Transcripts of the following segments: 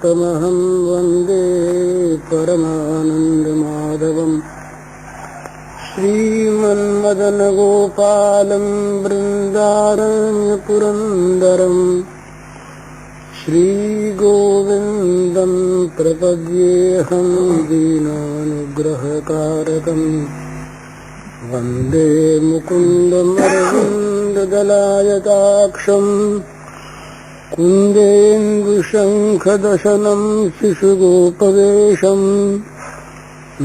तमहं वन्दे परमानन्दमाधवम् श्रीमन्मदनगोपालं बृन्दारण्यपुरन्दरम् श्रीगोविन्दं प्रपद्येऽहं दीनानुग्रहकारकम् वन्दे मुकुन्दमरविन्ददलायताक्षम् कुन्देन्दुशङ्खदशनं शिशुगोपवेशम्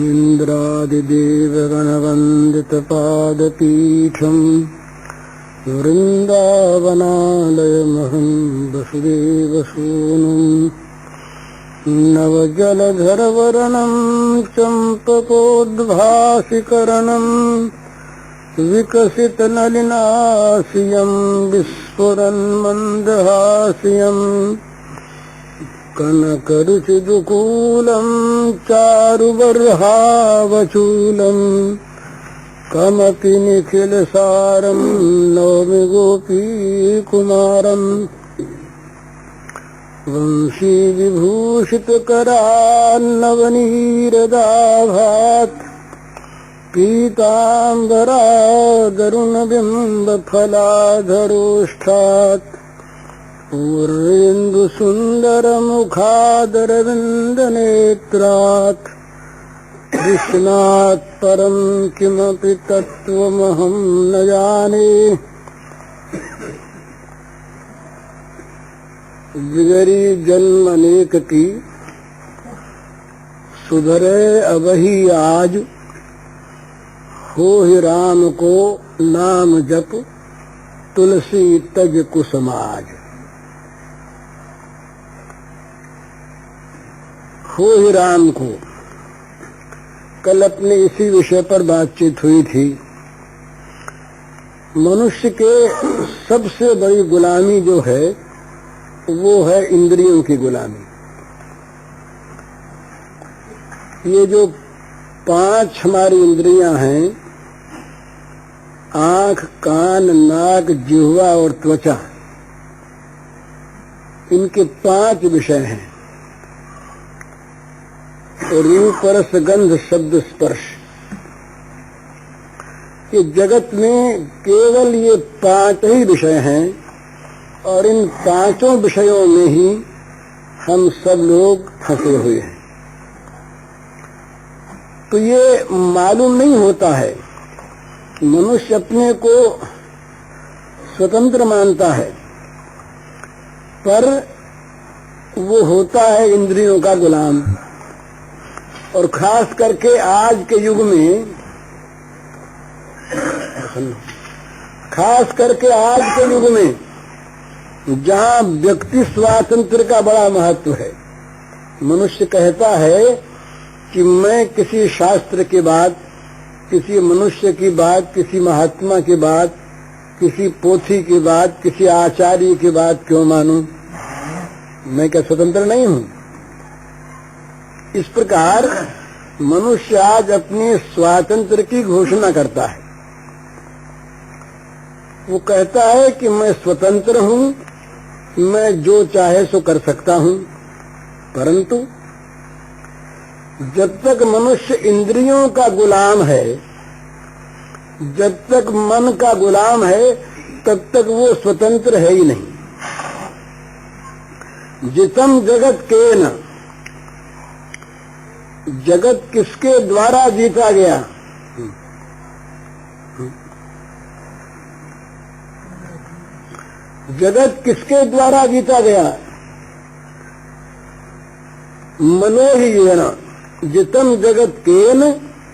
इन्द्रादिदेवगणवन्दितपादपीठम् वृन्दावनालयमहं वसुदेवसूनुम् नवजलधरवर्णं चम्पकोद्भासिकरणम् विकसितनलिनास्यं विस्फुरन्मन्दहास्यम् कनकरुचिदुकूलं चारुबर्हावचूलम् कमपि निखिलसारं नौमि गोपीकुमारम् वंशीविभूषितकरान्नवनीरदाभात् पीताम्बरादरुणबिम्बफलाधरोष्ठात् पूर्वेन्दुसुन्दरमुखादरविन्दनेत्रात् कृष्णात् परं किमपि तत्त्वमहं न जाने। बिगड़ी जन्म अनेक की, सुधरे अबही आज, हो ही राम को नाम जप, तुलसी तज कुसमाज। हो ही राम को, कल अपने इसी विषय पर बातचीत हुई थी। मनुष्य के सबसे बड़ी गुलामी जो है वो है इंद्रियों की गुलामी। ये जो 5 हमारी इंद्रियां हैं, आंख, कान, नाक, जिह्वा और त्वचा, इनके 5 विषय हैं। रूप, रस, गंध, शब्द, स्पर्श। ये जगत में केवल ये 5 ही विषय हैं और इन 5 विषयों में ही हम सब लोग फंसे हुए हैं। तो ये मालूम नहीं होता है। मनुष्य अपने को स्वतंत्र मानता है, पर वो होता है इंद्रियों का गुलाम। और खास करके आज के युग में, जहाँ व्यक्ति स्वातंत्र का बड़ा महत्व है। मनुष्य कहता है कि मैं किसी शास्त्र की बात, किसी मनुष्य की बात, किसी महात्मा की बात, किसी पोथी की बात, किसी आचार्य की बात क्यों मानूं? मैं क्या स्वतंत्र नहीं हूं? इस प्रकार मनुष्य आज अपने स्वातंत्र की घोषणा करता है। वो कहता है कि मैं स्वतंत्र हूं, मैं जो चाहे सो कर सकता हूं। परंतु जब तक मनुष्य इंद्रियों का गुलाम है, जब तक मन का गुलाम है, तब तक वो स्वतंत्र है ही नहीं। जितम जगत केन, जगत किसके द्वारा जीता गया? जगत किसके द्वारा जीता गया? मनो ही येन, जितम जगत केन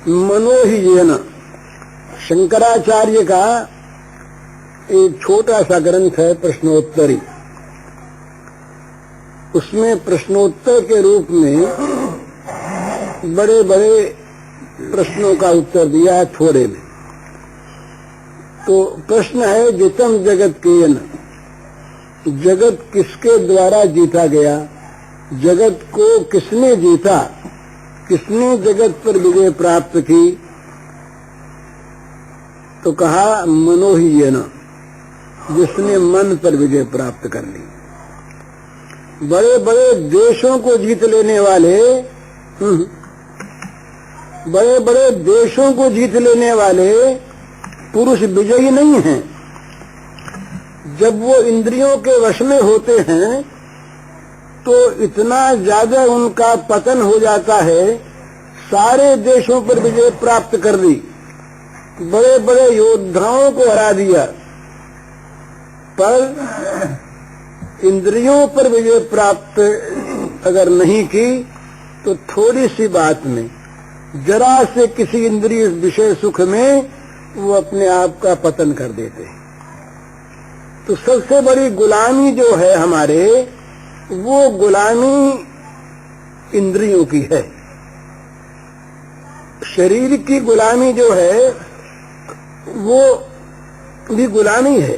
मनो ही येन। शंकराचार्य का एक छोटा सा ग्रंथ है प्रश्नोत्तरी। उसमें प्रश्नोत्तर के रूप में बड़े बड़े प्रश्नों का उत्तर दिया है थोड़े में। तो प्रश्न है जितम जगत केन, जगत किसके द्वारा जीता गया? जगत को किसने जीता? किसने जगत पर विजय प्राप्त की? तो कहा मनो ही येन, जिसने मन पर विजय प्राप्त कर ली। बड़े बड़े देशों को जीत लेने वाले, बड़े बड़े देशों को जीत लेने वाले पुरुष विजयी नहीं हैं। जब वो इंद्रियों के वश में होते हैं तो इतना ज्यादा उनका पतन हो जाता है, सारे देशों पर विजय प्राप्त कर दी, बड़े बड़े योद्धाओं को हरा दिया, पर इंद्रियों पर विजय प्राप्त अगर नहीं की तो थोड़ी सी बात में, जरा से किसी इंद्रिय विषय सुख में वो अपने आप का पतन कर देते हैं। तो सबसे बड़ी गुलामी जो है हमारे, वो गुलामी इंद्रियों की है। शरीर की गुलामी जो है वो भी गुलामी है,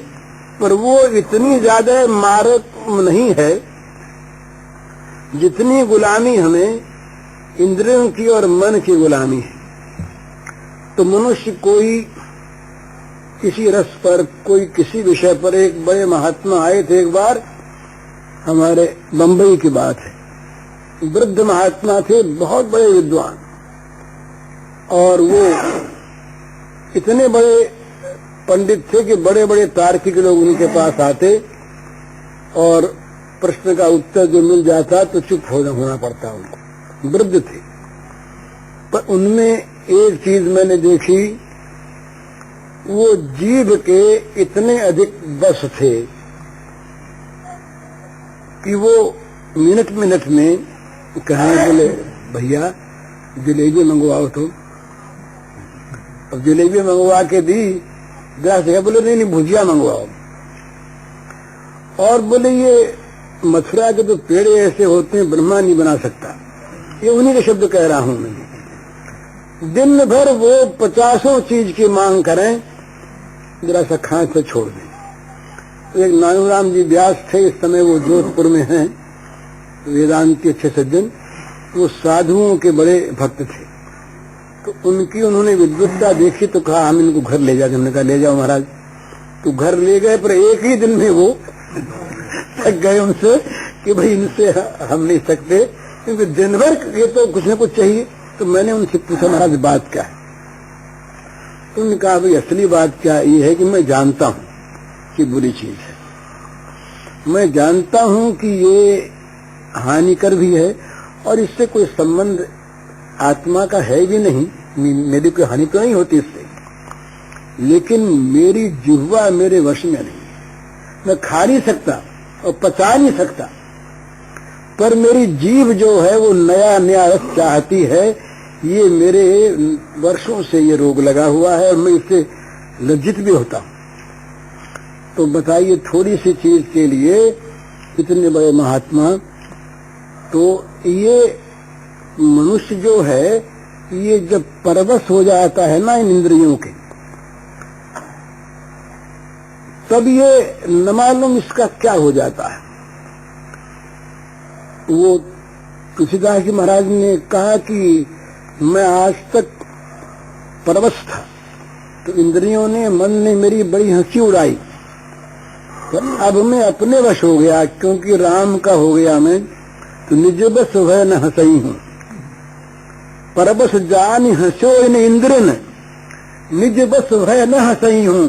पर वो इतनी ज्यादा मारक नहीं है जितनी गुलामी हमें इंद्रियों की और मन की गुलामी है। तो मनुष्य कोई किसी रस पर, कोई किसी विषय पर, एक बड़े महात्मा आए थे एक बार, हमारे बंबई की बात है, वृद्ध महात्मा थे, बहुत बड़े विद्वान, और वो इतने बड़े पंडित थे कि बड़े बड़े तार्किक लोग उनके पास आते और प्रश्न का उत्तर जो मिल जाता तो चुप होना पड़ता उनको। वृद्ध थे, पर उनमें एक चीज मैंने देखी, वो जीभ के इतने अधिक बस थे कि वो मिनट मिनट में कहें, बोले भैया जलेबी मंगवाओ। तो अब जलेबी मंगवा के दी, ग्रास देखा, बोले नहीं नहीं भुजिया मंगवाओ। और बोले ये मथुरा के तो पेड़ ऐसे होते हैं ब्रह्मा नहीं बना सकता, ये उन्हीं के शब्द कह रहा हूं मैं। दिन भर वो 50 चीज की मांग करें, जरा सा खांच से छोड़ दें। एक नानूराम जी व्यास थे, इस समय वो जोधपुर में हैं, वेदांत के अच्छे सज्जन, वो साधुओं के बड़े भक्त थे। तो उनकी उन्होंने विद्वत्ता देखी तो कहा हम इनको घर ले जाते। हमने कहा ले जाओ महाराज। तो घर ले गए, पर एक ही दिन में वो थक गए उनसे कि भाई इनसे हम नहीं सकते, क्योंकि दिन भर ये तो कुछ न कुछ चाहिए। तो मैंने उनसे पूछा महाराज बात क्या है? तो उन्होंने कहा भाई असली बात क्या ये है कि मैं जानता हूं कि बुरी चीज है, मैं जानता हूं कि ये हानिकर भी है और इससे कोई संबंध आत्मा का है भी नहीं, मेरी कोई हानि तो नहीं होती इससे, लेकिन मेरी जिह्वा मेरे वश में नहीं, मैं खा नहीं सकता और पचा नहीं सकता, पर मेरी जीभ जो है वो नया नया रस चाहती है। ये मेरे वर्षों से ये रोग लगा हुआ है और मैं इससे लज्जित भी होता हूं। तो बताइए थोड़ी सी चीज के लिए इतने बड़े महात्मा। तो ये मनुष्य जो है ये जब परवश हो जाता है ना इन इंद्रियों के, तब ये न मालूम इसका क्या हो जाता है। वो तुलसीदास जी महाराज ने कहा कि मैं आज तक परवश था, तो इंद्रियों ने, मन ने मेरी बड़ी हंसी उड़ाई, तो अब मैं अपने वश हो गया, क्योंकि राम का हो गया मैं, तो निज बस भय न हंसई हूं। परवश जान हंसो इन इंद्रन, निज बस भय न हंसई हूं।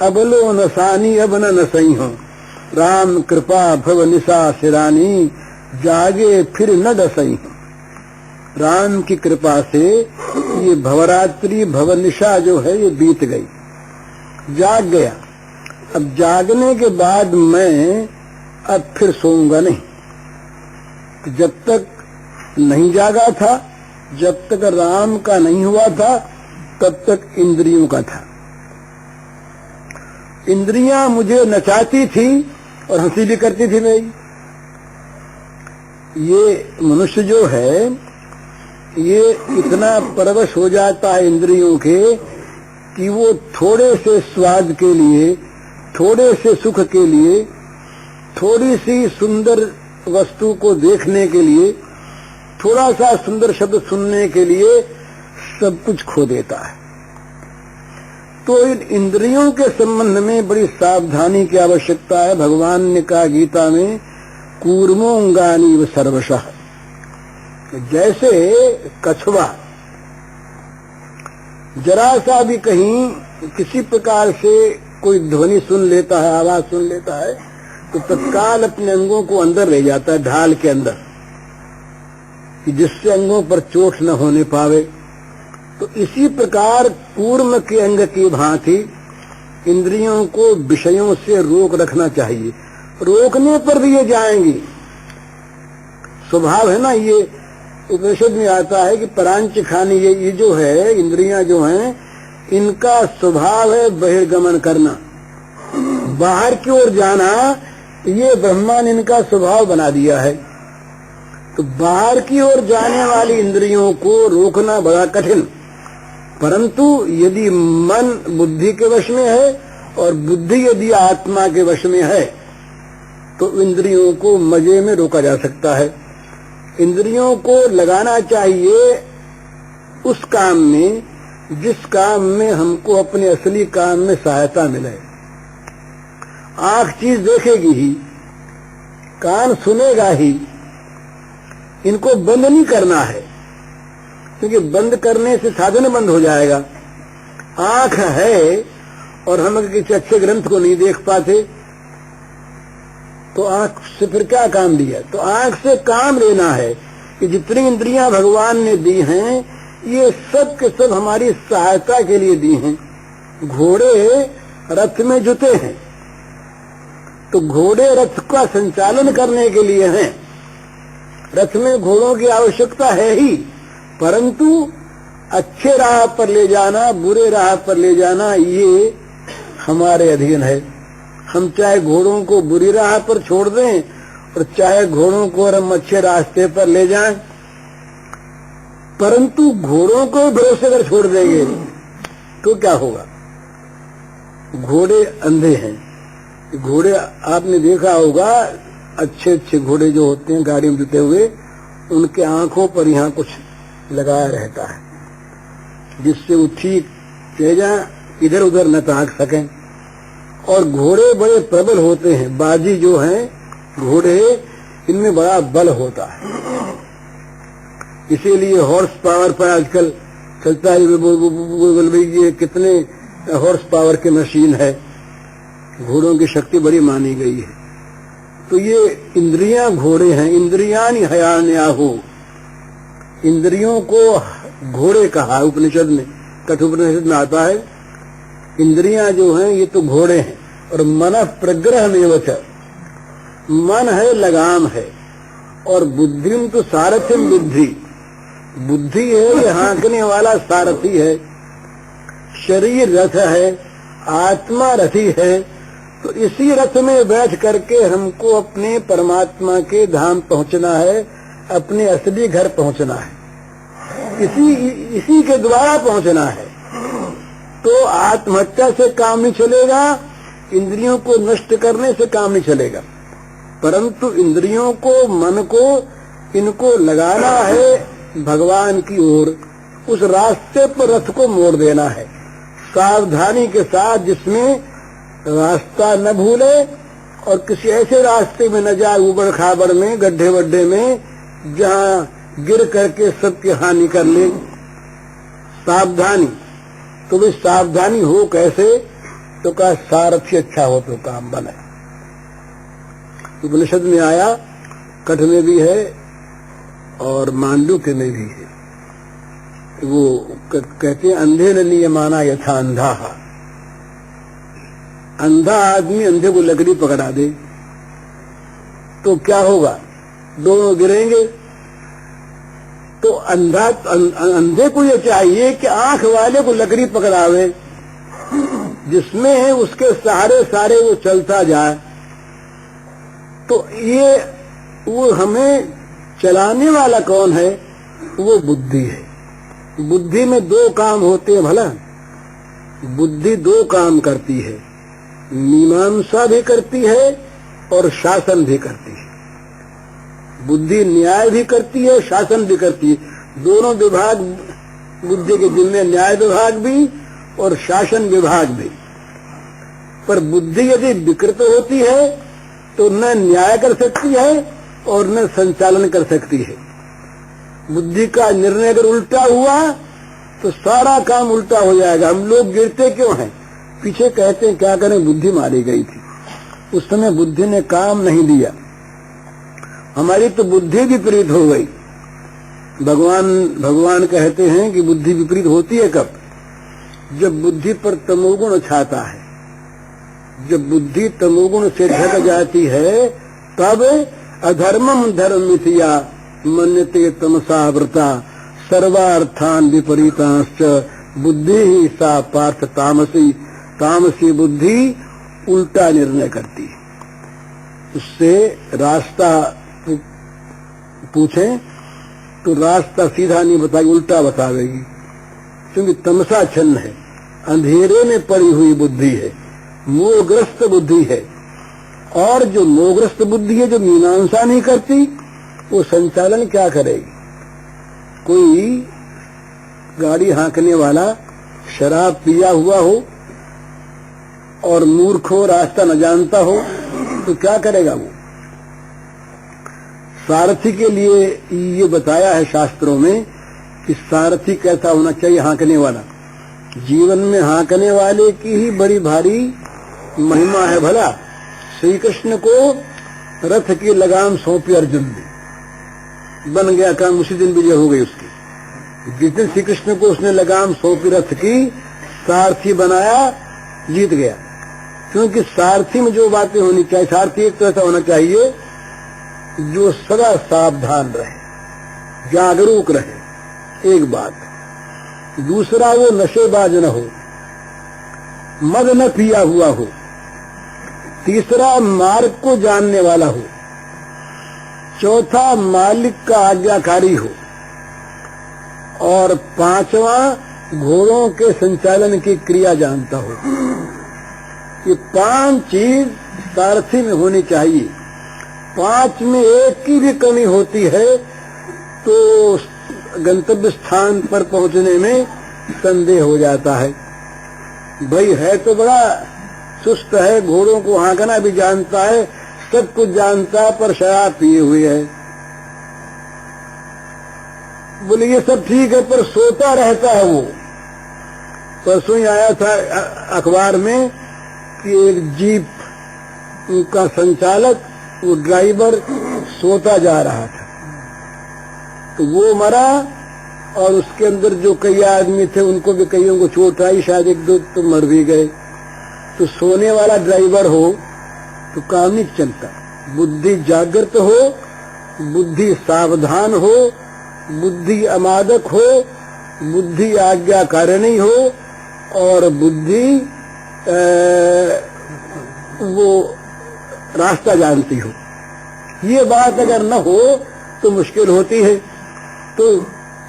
अब लो नसानी अब न नसई हूं। राम कृपा भव निशा सिरानी, जागे फिर न डसई हूं। राम की कृपा से ये भवरात्रि भवनिशा जो है ये बीत गई, जाग गया। अब जागने के बाद मैं अब फिर सोऊंगा नहीं। जब तक नहीं जागा था, जब तक राम का नहीं हुआ था, तब तक इंद्रियों का था। इंद्रियां मुझे नचाती थी और हंसी भी करती थी मेरी। ये मनुष्य जो है ये इतना परवश हो जाता है इंद्रियों के कि वो थोड़े से स्वाद के लिए, थोड़े से सुख के लिए, थोड़ी सी सुंदर वस्तु को देखने के लिए, थोड़ा सा सुंदर शब्द सुनने के लिए सब कुछ खो देता है। तो इन इंद्रियों के संबंध में बड़ी सावधानी की आवश्यकता है। भगवान ने कहा गीता में, कूर्मोंगानीव सर्वशः। जैसे कछुआ जरा सा भी कहीं किसी प्रकार से कोई ध्वनि सुन लेता है, आवाज सुन लेता है, तो तत्काल अपने अंगों को अंदर ले जाता है, ढाल के अंदर, कि जिससे अंगों पर चोट न होने पावे। तो इसी प्रकार कूर्म के अंग की भांति इंद्रियों को विषयों से रोक रखना चाहिए। रोकने पर भी ये जाएंगी, स्वभाव है ना। ये उपनिषद में आता है कि परांच खानी, ये जो है इंद्रियां जो हैं, इनका स्वभाव है बहिर्गमन करना, बाहर की ओर जाना। ये ब्रह्मा ने इनका स्वभाव बना दिया है। तो बाहर की ओर जाने वाली इंद्रियों को रोकना बड़ा कठिन, परंतु यदि मन बुद्धि के वश में है और बुद्धि यदि आत्मा के वश में है तो इंद्रियों को मजे में रोका जा सकता है। इंद्रियों को लगाना चाहिए उस काम में जिस काम में हमको अपने असली काम में सहायता मिले। आंख चीज देखेगी ही, कान सुनेगा ही, इनको बंद नहीं करना है, क्योंकि बंद करने से साधन बंद हो जाएगा। आंख है और हम किसी अच्छे ग्रंथ को नहीं देख पाते तो आंख से फिर क्या काम दिया। तो आंख से काम लेना है कि जितनी इंद्रियां भगवान ने दी हैं ये सब के सब हमारी सहायता के लिए दी हैं। घोड़े रथ में जुते हैं तो घोड़े रथ का संचालन करने के लिए हैं। रथ में घोड़ों की आवश्यकता है ही, परंतु अच्छे राह पर ले जाना, बुरे राह पर ले जाना, ये हमारे अधीन है। हम चाहे घोड़ों को बुरी राह पर छोड़ दें और चाहे घोड़ों को हम अच्छे रास्ते पर ले जाएं, परंतु घोड़ों को भरोसे अगर छोड़ देंगे तो क्या होगा। घोड़े अंधे हैं। घोड़े आपने देखा होगा, अच्छे अच्छे घोड़े जो होते हैं गाड़ी में जुटे हुए, उनके आंखों पर यहाँ कुछ लगाया रहता है जिससे वो ठीक तेजा इधर उधर न ताक सकें। और घोड़े बड़े प्रबल होते हैं। बाजी जो हैं घोड़े, इनमें बड़ा बल होता है, इसीलिए हॉर्स पावर पर आजकल चलता है। ये कितने हॉर्स पावर की मशीन है, घोड़ों की शक्ति बड़ी मानी गई है। तो ये इंद्रियां घोड़े हैं। इंद्रियानि हयान्याहो, इंद्रियों को घोड़े कहा उपनिषद में, कठोपनिषद में आता है। इंद्रियां जो हैं ये तो घोड़े हैं। और मन प्रग्रह में च, मन है लगाम है, और बुद्धिम तो सारथिम बुद्धि, बुद्धि है ये हाँकने वाला सारथी है। शरीर रथ है, आत्मा रथी है। तो इसी रथ में बैठ करके हमको अपने परमात्मा के धाम पहुंचना है, अपने असली घर पहुंचना है, इसी के द्वारा पहुंचना है। तो आत्महत्या से काम नहीं चलेगा, इंद्रियों को नष्ट करने से काम नहीं चलेगा, परंतु इंद्रियों को, मन को, इनको लगाना है भगवान की ओर। उस रास्ते पर रथ को मोड़ देना है सावधानी के साथ, जिसमें रास्ता न भूले और किसी ऐसे रास्ते में न जाए उबड़ खाबड़ में, गड्ढे वड्ढे में, जहाँ गिर करके सबकी हानि कर ले। सावधानी, तो भी सावधानी हो कैसे, तो का सारथी अच्छा हो तो काम बने। उपनिषद में आया, कठ में भी है और मांडुक्य में भी है। वो कहते हैं अंधे न नियमाना यथा अंधा। अंधा आदमी अंधे को लकड़ी पकड़ा दे तो क्या होगा, दोनों गिरेंगे। तो अंधे को ये चाहिए कि आंख वाले को लकड़ी पकड़ावे, जिसमें उसके सहारे सारे वो चलता जाए। तो ये वो हमें चलाने वाला कौन है, वो बुद्धि है। बुद्धि में दो काम होते हैं भला, बुद्धि दो काम करती है, मीमांसा भी करती है और शासन भी करती है। बुद्धि न्याय भी करती है, शासन भी करती है। दोनों विभाग बुद्धि के जिम्मे, न्याय विभाग भी और शासन विभाग भी। पर बुद्धि यदि विकृत होती है तो न न्याय कर सकती है और न संचालन कर सकती है। बुद्धि का निर्णय अगर उल्टा हुआ तो सारा काम उल्टा हो जाएगा। हम लोग गिरते क्यों हैं? पीछे कहते हैं क्या करें, बुद्धि मारी गई थी। उस समय बुद्धि ने काम नहीं दिया, हमारी तो बुद्धि विपरीत हो गई। भगवान कहते हैं कि बुद्धि विपरीत होती है कब? जब बुद्धि पर तमोगुण छाता है। जब बुद्धि तमोगुण से ढक जाती है तब अधर्मम धर्ममिथ्या मन्यते तमसावृता सर्वार्थान विपरीतांश्च बुद्धि ही सा पार्थ तामसी। तामसी बुद्धि उल्टा निर्णय करती है। उससे रास्ता पूछें तो रास्ता सीधा नहीं बताएगी, उल्टा बतावेगी, क्योंकि तमसा छन्न है, अंधेरे में पड़ी हुई बुद्धि है, मोहग्रस्त बुद्धि है। और जो मोहग्रस्त बुद्धि है, जो मीमांसा नहीं करती, वो संचालन क्या करेगी? कोई गाड़ी हाँकने वाला शराब पिया हुआ हो और मूर्ख हो, रास्ता न जानता हो, तो क्या करेगा वो? सारथी के लिए ये बताया है शास्त्रों में कि सारथी कैसा होना चाहिए, हाँकने वाला। जीवन में हाँकने वाले की ही बड़ी भारी महिमा है। भला श्री कृष्ण को रथ की लगाम सौंपी अर्जुन ने, बन गया काम, उसी दिन विजय हो गई उसकी। जिस दिन श्री कृष्ण को उसने लगाम सौंपी रथ की, सारथी बनाया, जीत गया। क्योंकि सारथी में जो बातें होनी चाहिए, सारथी एक तो ऐसा होना चाहिए जो सदा सावधान रहे, जागरूक रहे, एक बात। दूसरा, वो नशेबाज न हो, मद न पिया हुआ हो। तीसरा, मार्ग को जानने वाला हो। चौथा, मालिक का आज्ञाकारी हो। और पांचवा, घोड़ों के संचालन की क्रिया जानता हो। ये 5 चीज सारथी में होनी चाहिए। 5 में एक की भी कमी होती है तो गंतव्य स्थान पर पहुंचने में संदेह हो जाता है। भाई है तो बड़ा सुस्त है, घोड़ों को हाँकना भी जानता है, सब कुछ जानता है, पर शराब पिए हुए है। बोले ये सब ठीक है, पर सोता रहता है वो। परसों ही आया था अखबार में कि एक जीप का संचालक, वो ड्राइवर सोता जा रहा था, तो वो मरा और उसके अंदर जो कई आदमी थे उनको भी कईयों को चोट आई, शायद 1-2 तो मर भी गए। तो सोने वाला ड्राइवर हो तो काम नहीं चलता। बुद्धि जागृत हो, बुद्धि सावधान हो, बुद्धि अमादक हो, बुद्धि आज्ञाकारिणी हो, और बुद्धि वो रास्ता जानती हो। ये बात अगर न हो तो मुश्किल होती है। तो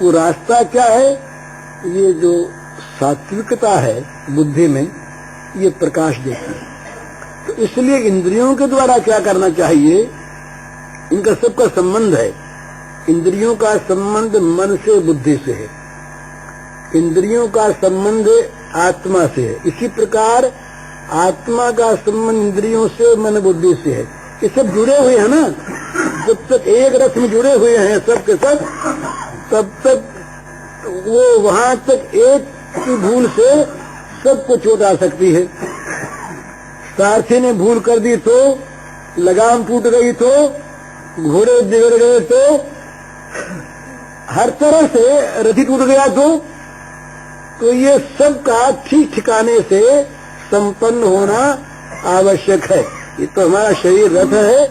वो रास्ता क्या है? ये जो सात्विकता है बुद्धि में, ये प्रकाश देती है। तो इसलिए इंद्रियों के द्वारा क्या करना चाहिए? इनका सबका संबंध है। इंद्रियों का संबंध मन से, बुद्धि से है। इंद्रियों का संबंध आत्मा से है। इसी प्रकार आत्मा का संबंध इंद्रियों से, मन बुद्धि से है। ये सब जुड़े हुए हैं ना। जब तक एक रथ में जुड़े हुए हैं सब के सब, तब तक वो वहां तक एक की भूल से सबको चोट आ सकती है। सारथी ने भूल कर दी तो, लगाम टूट गई तो, घोड़े बिगड़ गए तो, हर तरह से रथी टूट गया तो ये सब का ठीक ठिकाने से संपन्न होना आवश्यक है। ये तो हमारा शरीर रथ है,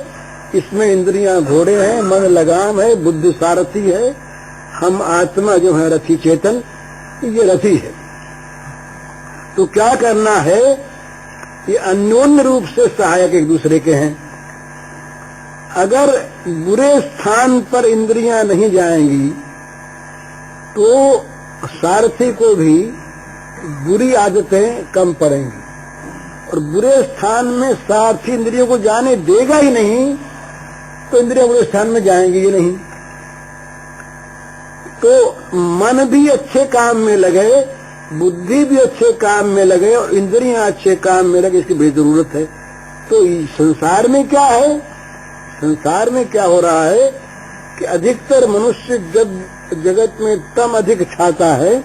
इसमें इंद्रियां घोड़े हैं, मन लगाम है, बुद्धि सारथी है, हम आत्मा जो है रथी चेतन, ये रथी है। तो क्या करना है? ये अन्योन्य रूप से सहायक एक दूसरे के हैं। अगर बुरे स्थान पर इंद्रियां नहीं जाएंगी तो सारथी को भी बुरी आदतें कम पड़ेंगी, और बुरे स्थान में सारथी इंद्रियों को जाने देगा ही नहीं तो इंद्रियां बुरे स्थान में जाएंगी ही नहीं। तो मन भी अच्छे काम में लगे, बुद्धि भी अच्छे काम में लगे और इंद्रियां अच्छे काम में लगे, इसकी बड़ी जरूरत है। तो संसार में क्या है, संसार में क्या हो रहा है कि अधिकतर मनुष्य जब जगत में तम अधिक छाता है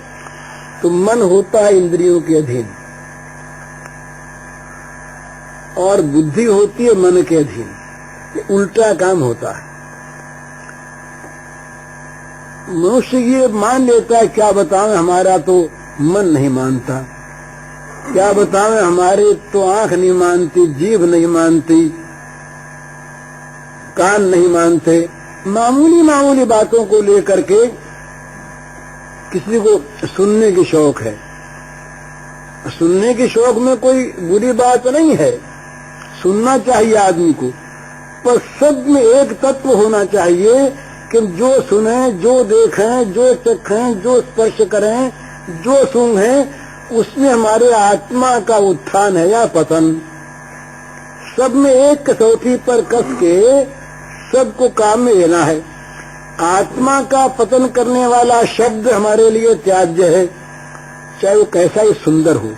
तो मन होता है इंद्रियों के अधीन और बुद्धि होती है मन के अधीन। ये उल्टा काम होता है। मनुष्य ये मान लेता है, क्या बताएं हमारा तो मन नहीं मानता, क्या बताएं हमारे तो आंख नहीं मानती, जीभ नहीं मानती, कान नहीं मानते। मामूली मामूली बातों को लेकर के किसी को सुनने की शौक है। सुनने की शौक में कोई बुरी बात नहीं है, सुनना चाहिए आदमी को, पर सब में एक तत्व होना चाहिए कि जो सुने, जो देखें, जो चखें, जो स्पर्श करें, जो सूंघें, उसमें हमारे आत्मा का उत्थान है या पतन। सब में एक कसौटी पर कस के सबको काम में लेना है। आत्मा का पतन करने वाला शब्द हमारे लिए त्याज्य है, चाहे वो कैसा ही सुंदर हो,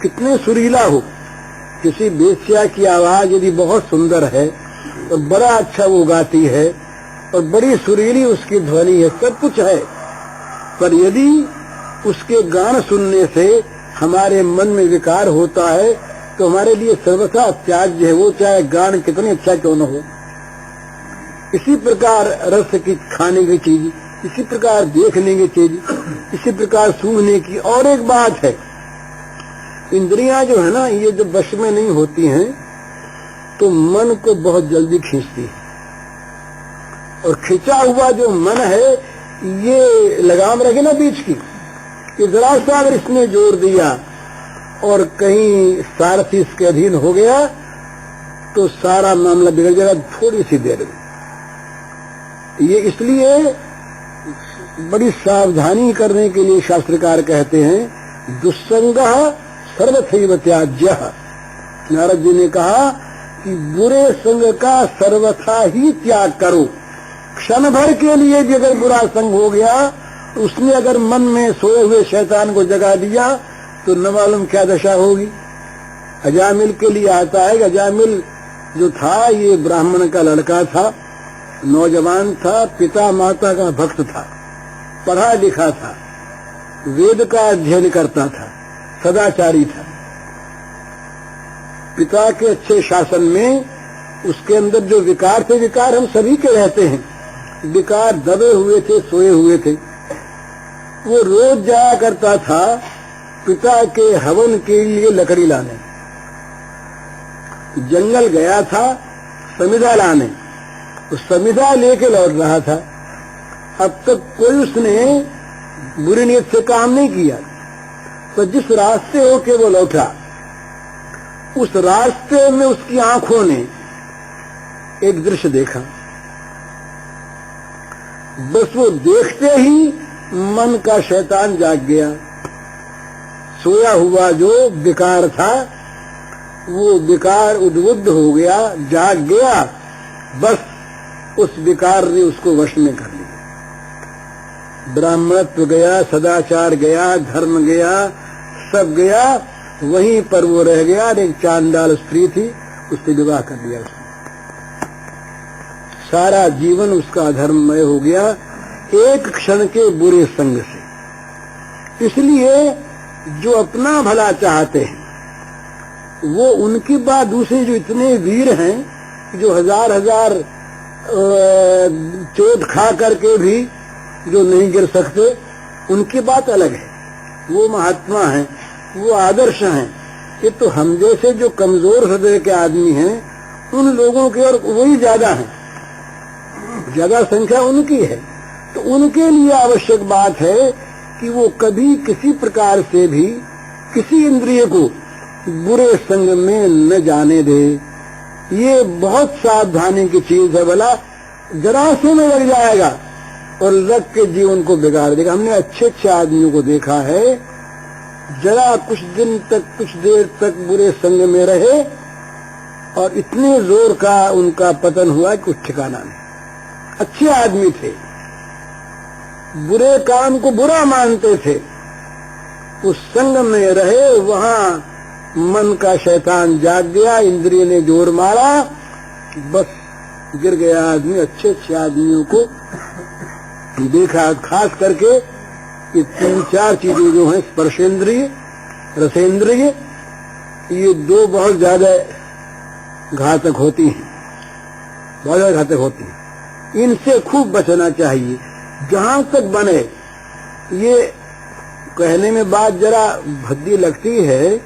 कितने सुरीला हो। किसी बेश्या की आवाज यदि बहुत सुंदर है और बड़ा अच्छा वो गाती है और बड़ी सुरीली उसकी ध्वनि है, सब कुछ है, पर यदि उसके गान सुनने से हमारे मन में विकार होता है तो हमारे लिए सर्वथा त्याज्य है, वो चाहे गान कितनी अच्छा क्यों न हो। इसी प्रकार रस की खाने की चीज, इसी प्रकार देखने की चीज, इसी प्रकार सूंघने की। और एक बात है, इंद्रियां जो है ना, ये जब वश में नहीं होती हैं तो मन को बहुत जल्दी खींचती है, और खिंचा हुआ जो मन है ये लगाम रखे ना बीच की, कि जरा सा अगर इसने जोर दिया और कहीं सारथी इसके अधीन हो गया तो सारा मामला बिगड़ जाएगा थोड़ी सी देर में। ये इसलिए बड़ी सावधानी करने के लिए शास्त्रकार कहते हैं दुस्संगः सर्वथैव त्याज्यः। नारद जी ने कहा कि बुरे संग का सर्वथा ही त्याग करो। क्षण भर के लिए भी अगर बुरा संग हो गया, उसने अगर मन में सोए हुए शैतान को जगा दिया तो न मालूम क्या दशा होगी। अजामिल के लिए आता है, अजामिल जो था ये ब्राह्मण का लड़का था, नौजवान था, पिता माता का भक्त था, पढ़ा लिखा था, वेद का अध्ययन करता था, सदाचारी था। पिता के अच्छे शासन में उसके अंदर जो विकार थे, विकार हम सभी के रहते हैं, विकार दबे हुए थे, सोए हुए थे। वो रोज जाया करता था पिता के हवन के लिए लकड़ी लाने, जंगल गया था समिधा लाने, तो समिधा लेके लौट रहा था। अब तक कोई उसने बुरी नीयत से काम नहीं किया, तो जिस रास्ते होके वो लौटा, उस रास्ते में उसकी आंखों ने एक दृश्य देखा। बस वो देखते ही मन का शैतान जाग गया। सोया हुआ जो विकार था वो विकार उद्बुद्ध हो गया, जाग गया। बस उस विकार ने उसको वश में कर लिया। ब्राह्मणत्व गया, सदाचार गया, धर्म गया, सब गया, वहीं पर वो रह गया। एक चांडाल स्त्री थी, उससे विवाह कर लिया उसने। सारा जीवन उसका अधर्ममय हो गया एक क्षण के बुरे संग से। इसलिए जो अपना भला चाहते हैं वो उनकी बात, दूसरे जो इतने वीर हैं जो हजार हजार चोट खा करके भी जो नहीं गिर सकते, उनकी बात अलग है। वो महात्मा हैं, वो आदर्श हैं। ये तो हम जैसे जो कमजोर हृदय के आदमी हैं उन लोगों के और वही ज्यादा हैं, ज्यादा संख्या उनकी है। तो उनके लिए आवश्यक बात है कि वो कभी किसी प्रकार से भी किसी इंद्रिय को बुरे संग में न जाने दे। ये बहुत सावधानी की चीज है। भला जरा से में लग जाएगा और लग के जीवन को बिगाड़ देगा। हमने अच्छे अच्छे आदमियों को देखा है, जरा कुछ दिन तक, कुछ देर तक बुरे संग में रहे और इतने जोर का उनका पतन हुआ कि कुछ ठिकाना नहीं। अच्छे आदमी थे, बुरे काम को बुरा मानते थे, उस संग में रहे, वहां मन का शैतान जाग गया, इंद्रिय ने जोर मारा, बस गिर गया आदमी। अच्छे अच्छे आदमियों को देखा, खास करके ये 3-4 चीजें जो हैं, स्पर्शेंद्रिय, रसेंद्रिय, ये 2 बहुत ज्यादा घातक होती हैं, बहुत ज्यादा घातक होती हैं। इनसे खूब बचना चाहिए जहां तक बने। ये कहने में बात जरा भद्दी लगती है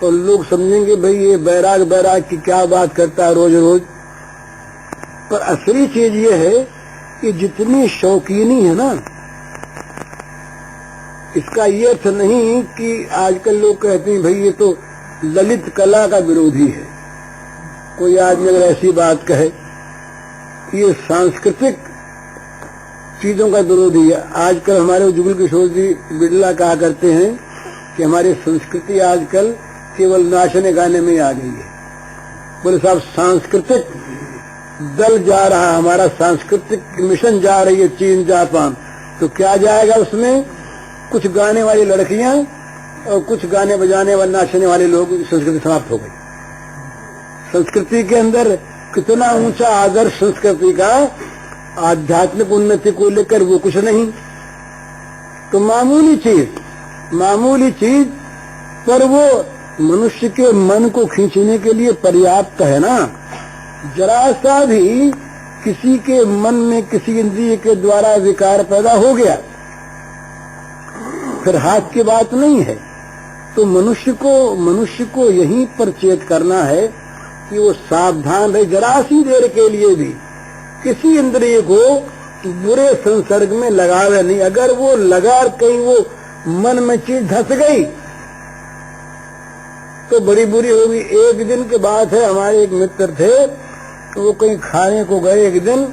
और लोग समझेंगे भाई ये बैराग बैराग की क्या बात करता है रोज रोज, पर असली चीज ये है कि जितनी शौकीनी है ना, इसका ये अर्थ नहीं कि आजकल लोग कहते हैं भाई ये तो ललित कला का विरोधी है। कोई आदमी अगर ऐसी बात कहे, ये सांस्कृतिक चीजों का विरोधी है। आजकल हमारे जुगल किशोर जी बिड़ला कहा करते हैं कि हमारी संस्कृति आजकल केवल नाचने गाने में आ गई है। बोले साहब, सांस्कृतिक दल जा रहा, हमारा सांस्कृतिक मिशन जा रही है चीन जापान, तो क्या जाएगा उसमें? कुछ गाने वाली लड़कियां और कुछ गाने बजाने वाले नाचने वाले लोग, संस्कृति समाप्त हो गई। संस्कृति के अंदर कितना ऊंचा आदर्श संस्कृति का, आध्यात्मिक उन्नति को लेकर वो कुछ नहीं। तो मामूली चीज पर वो मनुष्य के मन को खींचने के लिए पर्याप्त है ना। जरा सा भी किसी के मन में किसी इंद्रिय के द्वारा विकार पैदा हो गया, फिर हाथ की बात नहीं है। तो मनुष्य को यहीं पर चेत करना है कि वो सावधान रहे, जरा सी देर के लिए भी किसी इंद्रिय को बुरे संसर्ग में लगावे नहीं। अगर वो लगा, कहीं वो मन में चीज धस गई तो बड़ी बुरी होगी। एक दिन की बात है, हमारे एक मित्र थे, तो वो कहीं खाने को गए एक दिन,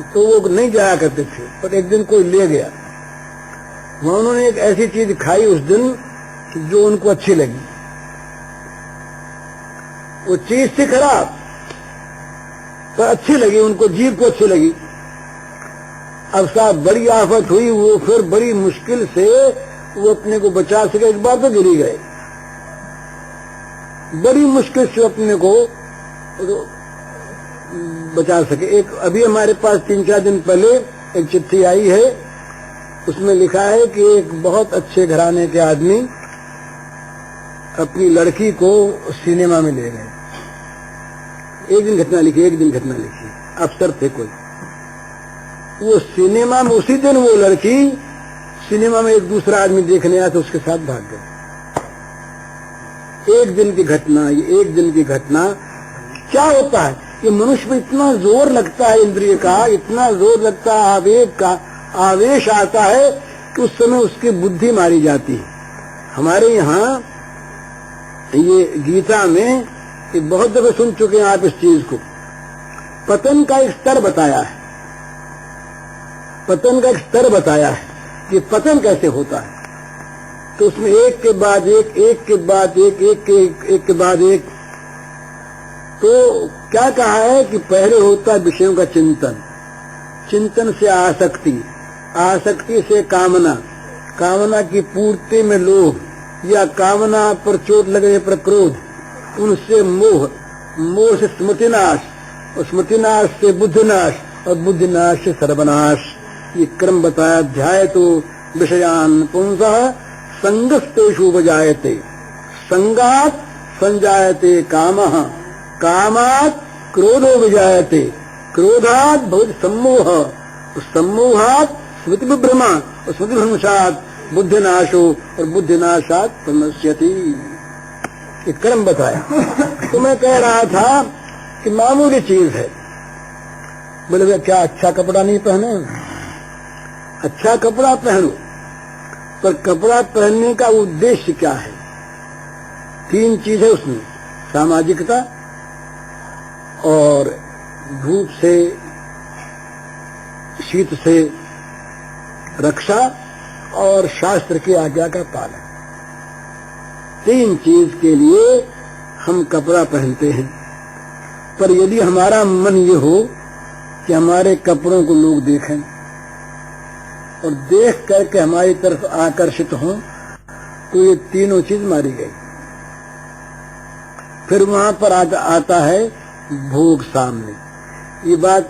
तो वो नहीं जाया करते थे, पर एक दिन कोई ले गया। वहां उन्होंने एक ऐसी चीज खाई उस दिन जो उनको अच्छी लगी। वो चीज थी खराब पर अच्छी लगी उनको, जीभ को अच्छी लगी। अब साहब बड़ी आफत हुई, वो फिर बड़ी मुश्किल से वो अपने को बचा सके। एक बार तो गिरी गए, बड़ी मुश्किल से अपने को बचा सके। एक अभी हमारे पास 3-4 दिन पहले एक चिट्ठी आई है, उसमें लिखा है कि एक बहुत अच्छे घराने के आदमी अपनी लड़की को सिनेमा में ले गए। एक दिन घटना लिखी, अफसर थे कोई, वो सिनेमा में, उसी दिन वो लड़की सिनेमा में एक दूसरा आदमी देखने आया तो उसके साथ भाग गए। एक दिन की घटना, ये एक दिन की घटना। क्या होता है, ये मनुष्य में इतना जोर लगता है इंद्रिय का, इतना जोर लगता है आवेग का, आवेश आता है कि उस समय उसकी बुद्धि मारी जाती है। हमारे यहाँ ये गीता में ये बहुत दफे सुन चुके हैं आप इस चीज को, पतन का एक स्तर बताया है, पतन का एक स्तर बताया है कि पतन कैसे होता है। तो उसमें एक के बाद एक, एक के बाद एक, एक के बाद एक। तो क्या कहा है कि पहले होता है विषयों का चिंतन, चिंतन से आसक्ति, आसक्ति से कामना, कामना की पूर्ति में लोभ या कामना पर चोट लगने पर क्रोध, उनसे मोह, मोह से स्मृतिनाश और स्मृतिनाश से बुद्धिनाश और बुद्धिनाश से सर्वनाश। ये क्रम बताया। अध्याय तो विषयान पुंसः संगस्तेषु बजायते, संगात संजायते कामः, कामात् क्रोधो विजायते, क्रोधात् भवति सम्मोह, सम्मोहात् स्मृति विभ्रमा और स्मृति भ्रंशात् बुद्धिनाशो और बुद्धिनाशात् प्रणश्यति। ये क्रम बताया। तो मैं कह रहा था कि मामूली चीज है। बोले क्या अच्छा कपड़ा नहीं पहने? अच्छा कपड़ा पहनो, पर कपड़ा पहनने का उद्देश्य क्या है? 3 चीज है उसमें, सामाजिकता और धूप से शीत से रक्षा और शास्त्र की आज्ञा का पालन। 3 चीज के लिए हम कपड़ा पहनते हैं। पर यदि हमारा मन ये हो कि हमारे कपड़ों को लोग देखें और देख करके हमारी तरफ आकर्षित हों, तो ये तीनों चीज मारी गई। फिर वहां पर आता है भोग सामने। ये बात,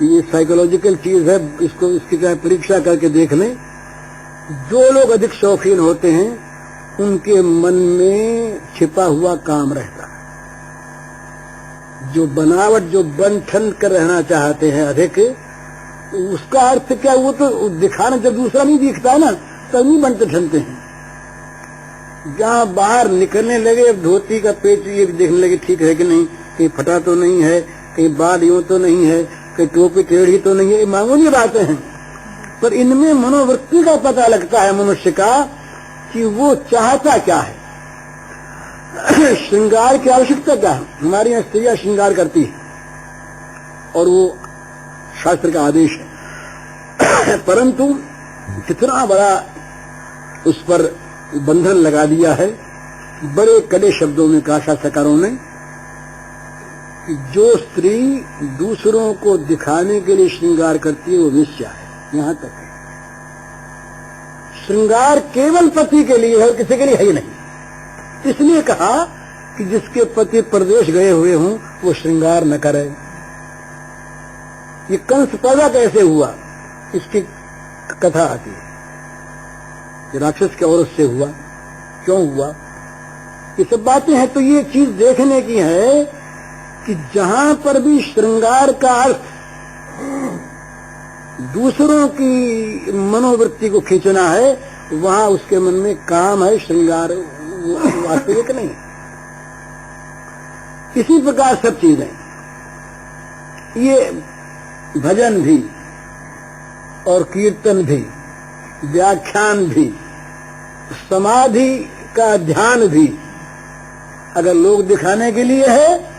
ये साइकोलॉजिकल चीज है, इसको इसकी चाहे परीक्षा करके देख लें। जो लोग अधिक शौकीन होते हैं उनके मन में छिपा हुआ काम रहता है। जो बनावट, जो बन ठन कर रहना चाहते हैं अधिक, उसका अर्थ क्या, वो तो दिखाना, जब दूसरा नहीं दिखता ना तब नहीं बनते ठनते हैं। जहां बाहर निकलने लगे धोती का पेच ये देखने लगे ठीक है कि नहीं, कहीं फटा तो नहीं है, कहीं बाल यूं तो नहीं है, कहीं टोपी टेढ़ी तो नहीं है, ये मामूली बातें हैं। पर इनमें मनोवृत्ति का पता लगता है मनुष्य का कि वो चाहता क्या है, श्रृंगार की आवश्यकता क्या है। हमारी यहाँ स्त्रियां श्रृंगार करती है और वो शास्त्र का आदेश है, परंतु कितना बड़ा उस पर बंधन लगा दिया है। बड़े कड़े शब्दों में कहा शास्त्रकारों ने कि जो स्त्री दूसरों को दिखाने के लिए श्रृंगार करती है वो वेश्या है। यहां तक है, श्रृंगार केवल पति के लिए है, किसी के लिए है ही नहीं। इसलिए कहा कि जिसके पति प्रदेश गए हुए हों वो श्रृंगार न करे। ये कंस पैदा कैसे हुआ, इसकी कथा आती है। ये राक्षस के औरत से हुआ, क्यों हुआ, ये सब बातें हैं। तो ये चीज देखने की है कि जहां पर भी श्रृंगार का अर्थ दूसरों की मनोवृत्ति को खींचना है, वहां उसके मन में काम है, श्रृंगार वास्तविक नहीं। इसी प्रकार सब चीजें, ये भजन भी और कीर्तन भी, व्याख्यान भी, समाधि का ध्यान भी, अगर लोग दिखाने के लिए है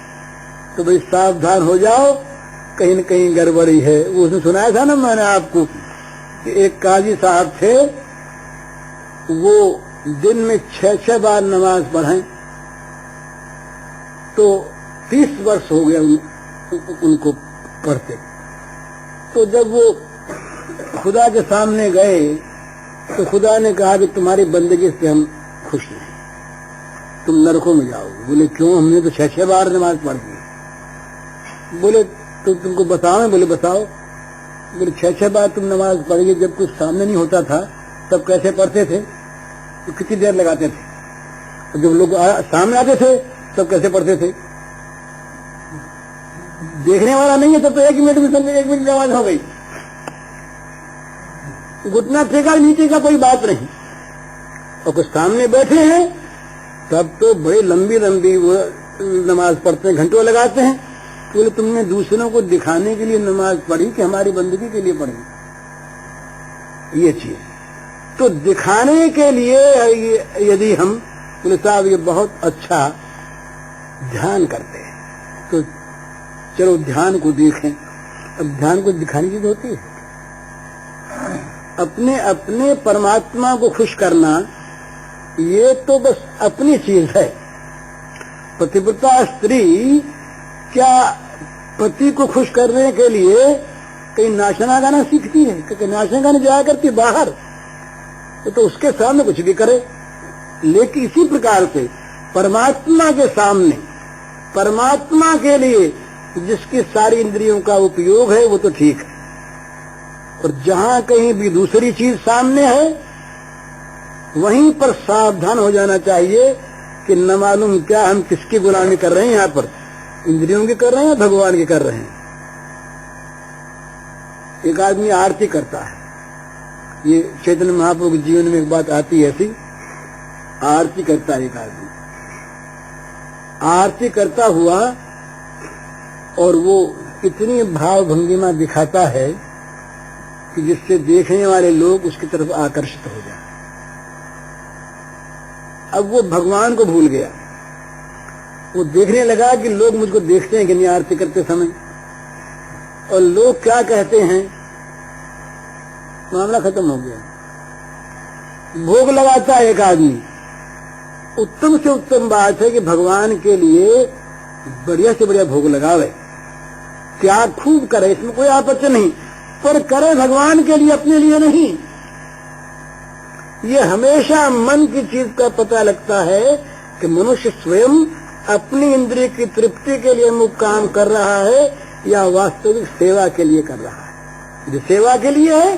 तो भाई सावधान हो जाओ, कहीं न कहीं गड़बड़ी है। वो उसने सुनाया था ना मैंने आपको कि एक काजी साहब थे, वो दिन में 6-6 बार नमाज पढ़ें, तो 30 वर्ष हो गया उनको पढ़ते। तो जब वो खुदा के सामने गए तो खुदा ने कहा कि तुम्हारी बंदगी से हम खुश नहीं, तुम नरकों में जाओगे। बोले क्यों, हमने तो 6-6 बार नमाज पढ़ दी। बोले तो तुमको बताओ, बोले बताओ। बोले 6-6 बार तुम नमाज पढ़ी, जब कुछ सामने नहीं होता था तब कैसे पढ़ते थे, तो कितनी देर लगाते थे, और जब लोग सामने आते थे तब कैसे पढ़ते थे। देखने वाला नहीं है तब तो 1 मिनट में समझे 1 मिनट नमाज हो गई, घुटना टेका नीचे का कोई बात नहीं। और कुछ सामने बैठे हैं तब तो बड़ी लंबी लंबी वो नमाज पढ़ते हैं, घंटों लगाते हैं। तो बोले तुमने दूसरों को दिखाने के लिए नमाज पढ़ी कि हमारी बंदगी के लिए पढ़ी, ये चीज। तो दिखाने के लिए यदि हम बोले साहब ये बहुत अच्छा ध्यान करते हैं, तो चलो ध्यान को देखें। अब ध्यान को दिखाने की होती है, अपने अपने परमात्मा को खुश करना, ये तो बस अपनी चीज है। पतिव्रता स्त्री क्या पति को खुश करने के लिए कहीं नाचना गाना सीखती है, कहीं नाचना गाना जाया करती बाहर, तो उसके सामने कुछ भी करे। लेकिन इसी प्रकार से परमात्मा के सामने, परमात्मा के लिए जिसकी सारी इंद्रियों का उपयोग है वो तो ठीक है, और जहां कहीं भी दूसरी चीज सामने है वहीं पर सावधान हो जाना चाहिए कि न मालूम क्या हम किसकी गुलामी कर रहे हैं, यहाँ पर इंद्रियों की कर रहे हैं या भगवान की कर रहे हैं। एक आदमी आरती करता है, ये चैतन्य महाप्रभु के जीवन में एक बात आती है ऐसी, आरती करता है एक आदमी, आरती करता हुआ और वो इतनी भाव भंगिमा दिखाता है कि जिससे देखने वाले लोग उसकी तरफ आकर्षित हो जाए। अब वो भगवान को भूल गया, वो देखने लगा कि लोग मुझको देखते हैं कि नहीं आरती करते समय, और लोग क्या कहते हैं, मामला खत्म हो गया। भोग लगाता है एक आदमी, उत्तम से उत्तम बात है कि भगवान के लिए बढ़िया से बढ़िया भोग लगावे, त्याग खूब करे, इसमें कोई आपत्ति नहीं, पर करे भगवान के लिए, अपने लिए नहीं। ये हमेशा मन की चीज का पता लगता है कि मनुष्य स्वयं अपनी इंद्रिय की तृप्ति के लिए मुख काम कर रहा है या वास्तविक सेवा के लिए कर रहा है। जो सेवा के लिए है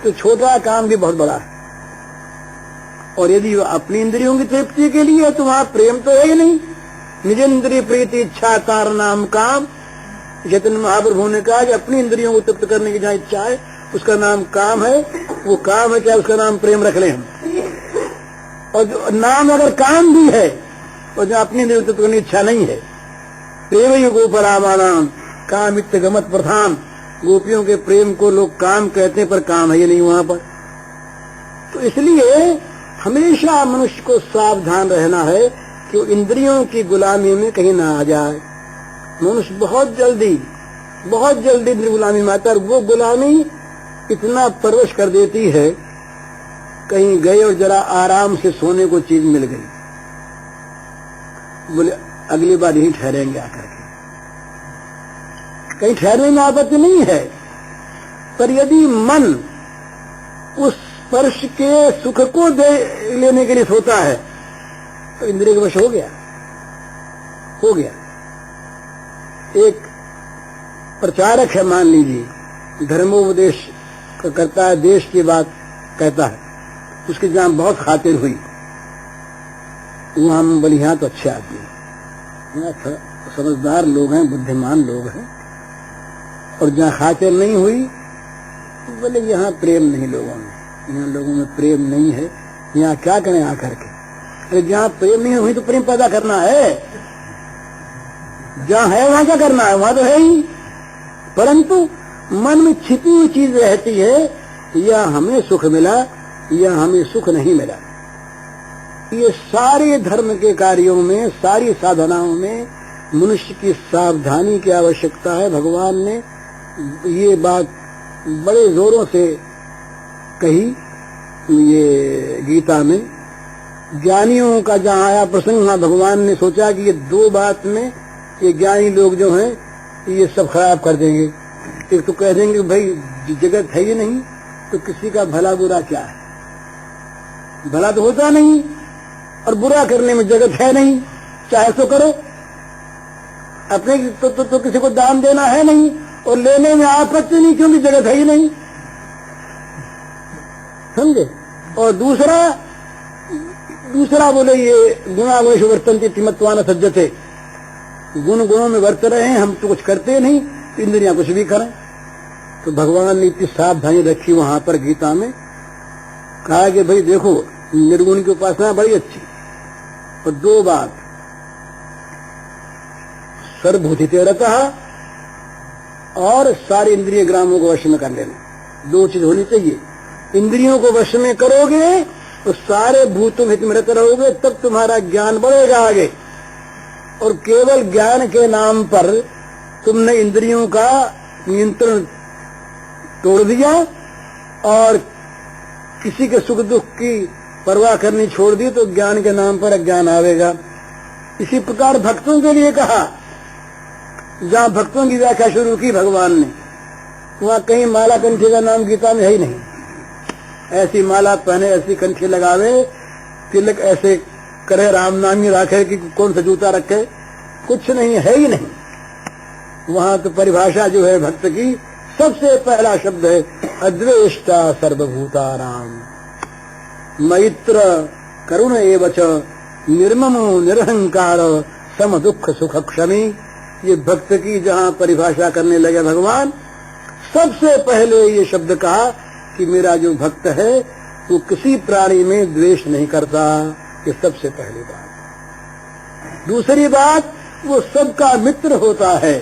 तो छोटा काम भी बहुत बड़ा है, और यदि वो अपनी इंद्रियों की तृप्ति के लिए है तो वहां प्रेम तो है ही नहीं। निजेंद्रिय प्रीति इच्छा कारणाम काम, चैतन्य महाप्रभु ने कहा कि अपनी इंद्रियों को तृप्त करने की जहाँ इच्छा है उसका नाम काम है। वो काम है, चाहे उसका नाम प्रेम रख लें हम। और जो नाम अगर काम भी है और जो अपनी इंद्रियों को तृप्त करने की इच्छा नहीं है, प्रेम ही गोपरामानाम काम इत्यगमत प्रधान, गोपियों के प्रेम को लोग काम कहते हैं पर काम है ये नहीं वहां पर। तो इसलिए हमेशा मनुष्य को सावधान रहना है कि वो इंद्रियों की गुलामी में कहीं ना आ जाए। मनुष्य बहुत जल्दी इंद्रिय गुलामी में आता है, और वो गुलामी इतना परवश कर देती है, कहीं गए और जरा आराम से सोने को चीज मिल गई, बोले अगली बार यहीं ठहरेंगे आकर के। कहीं ठहरने में आपत्ति नहीं है, पर यदि मन उस स्पर्श के सुख को दे लेने के लिए सोता है तो इंद्रिय के वश हो गया। एक प्रचारक है, मान लीजिए, धर्मोपदेश करता है, देश की बात कहता है, उसकी जहां बहुत खातिर हुई, वहां हम बोले यहाँ तो अच्छे आदमी हैं, यहाँ समझदार लोग हैं, बुद्धिमान लोग हैं, और जहां खातिर नहीं हुई बोले यहाँ प्रेम नहीं लोगों में, यहाँ लोगों में प्रेम नहीं है, यहाँ क्या करें आकर के। अरे जहाँ प्रेम नहीं हुई तो प्रेम पैदा करना है, जहाँ है वहां क्या करना है, वहां तो है ही। परंतु मन में छिपी हुई चीज रहती है, या हमें सुख मिला या हमें सुख नहीं मिला। ये सारे धर्म के कार्यों में, सारी साधनाओं में मनुष्य की सावधानी की आवश्यकता है। भगवान ने ये बात बड़े जोरों से कही ये गीता में। ज्ञानियों का जहाँ आया प्रसंग, वहां भगवान ने सोचा कि ये दो बात में ये ज्ञानी लोग जो हैं ये सब खराब कर देंगे। एक तो कह देंगे भाई जगत है ही नहीं, तो किसी का भला बुरा क्या है, भला तो होता नहीं, और बुरा करने में जगत है नहीं, चाहे तो करो। अपने तो किसी को दान देना है नहीं, और लेने में आपत्ति नहीं, क्योंकि जगत है ही नहीं, समझे। और दूसरा बोले ये गुणागुणेषु वर्तन्ते तिमत्वान सज्जते, गुणों में वर्त रहे हैं, हम तो कुछ करते नहीं, तो इंद्रियां कुछ भी करें। तो भगवान ने इतनी सावधानी रखी वहां पर गीता में, कहा कि भाई देखो निर्गुण की उपासना बड़ी अच्छी, और दो बात, सर्वभूतिते रतः और सारी इंद्रिय ग्रामों को वश में कर लेना। दो चीज होनी चाहिए, इंद्रियों को वश में करोगे तो सारे भूतों हित में रत रहोगे, तब तुम्हारा ज्ञान बढ़ेगा आगे। और केवल ज्ञान के नाम पर तुमने इंद्रियों का नियंत्रण तोड़ दिया और किसी के सुख दुख की परवाह करनी छोड़ दी, तो ज्ञान के नाम पर अज्ञान आवेगा। इसी प्रकार भक्तों के लिए कहा, जहां भक्तों की व्याख्या शुरू की भगवान ने, वहां कहीं माला कंठी का नाम गीता में है ही नहीं। ऐसी माला पहने, ऐसी कंठी लगावे, तिलक ऐसे करे, राम नाम ही रखे कि कौन सा जूता रखे, कुछ नहीं, है ही नहीं। वहां तो परिभाषा जो है भक्त की, सबसे पहला शब्द है अद्वेष्टा सर्वभूतानाम, मैत्र करुण एवच, निर्ममो निरहंकार, सम दुख सुख क्षमी। ये भक्त की जहां परिभाषा करने लगे भगवान, सबसे पहले ये शब्द कहा कि मेरा जो भक्त है वो किसी प्राणी में द्वेष नहीं करता। ये सबसे पहली बात। दूसरी बात, वो सबका मित्र होता है।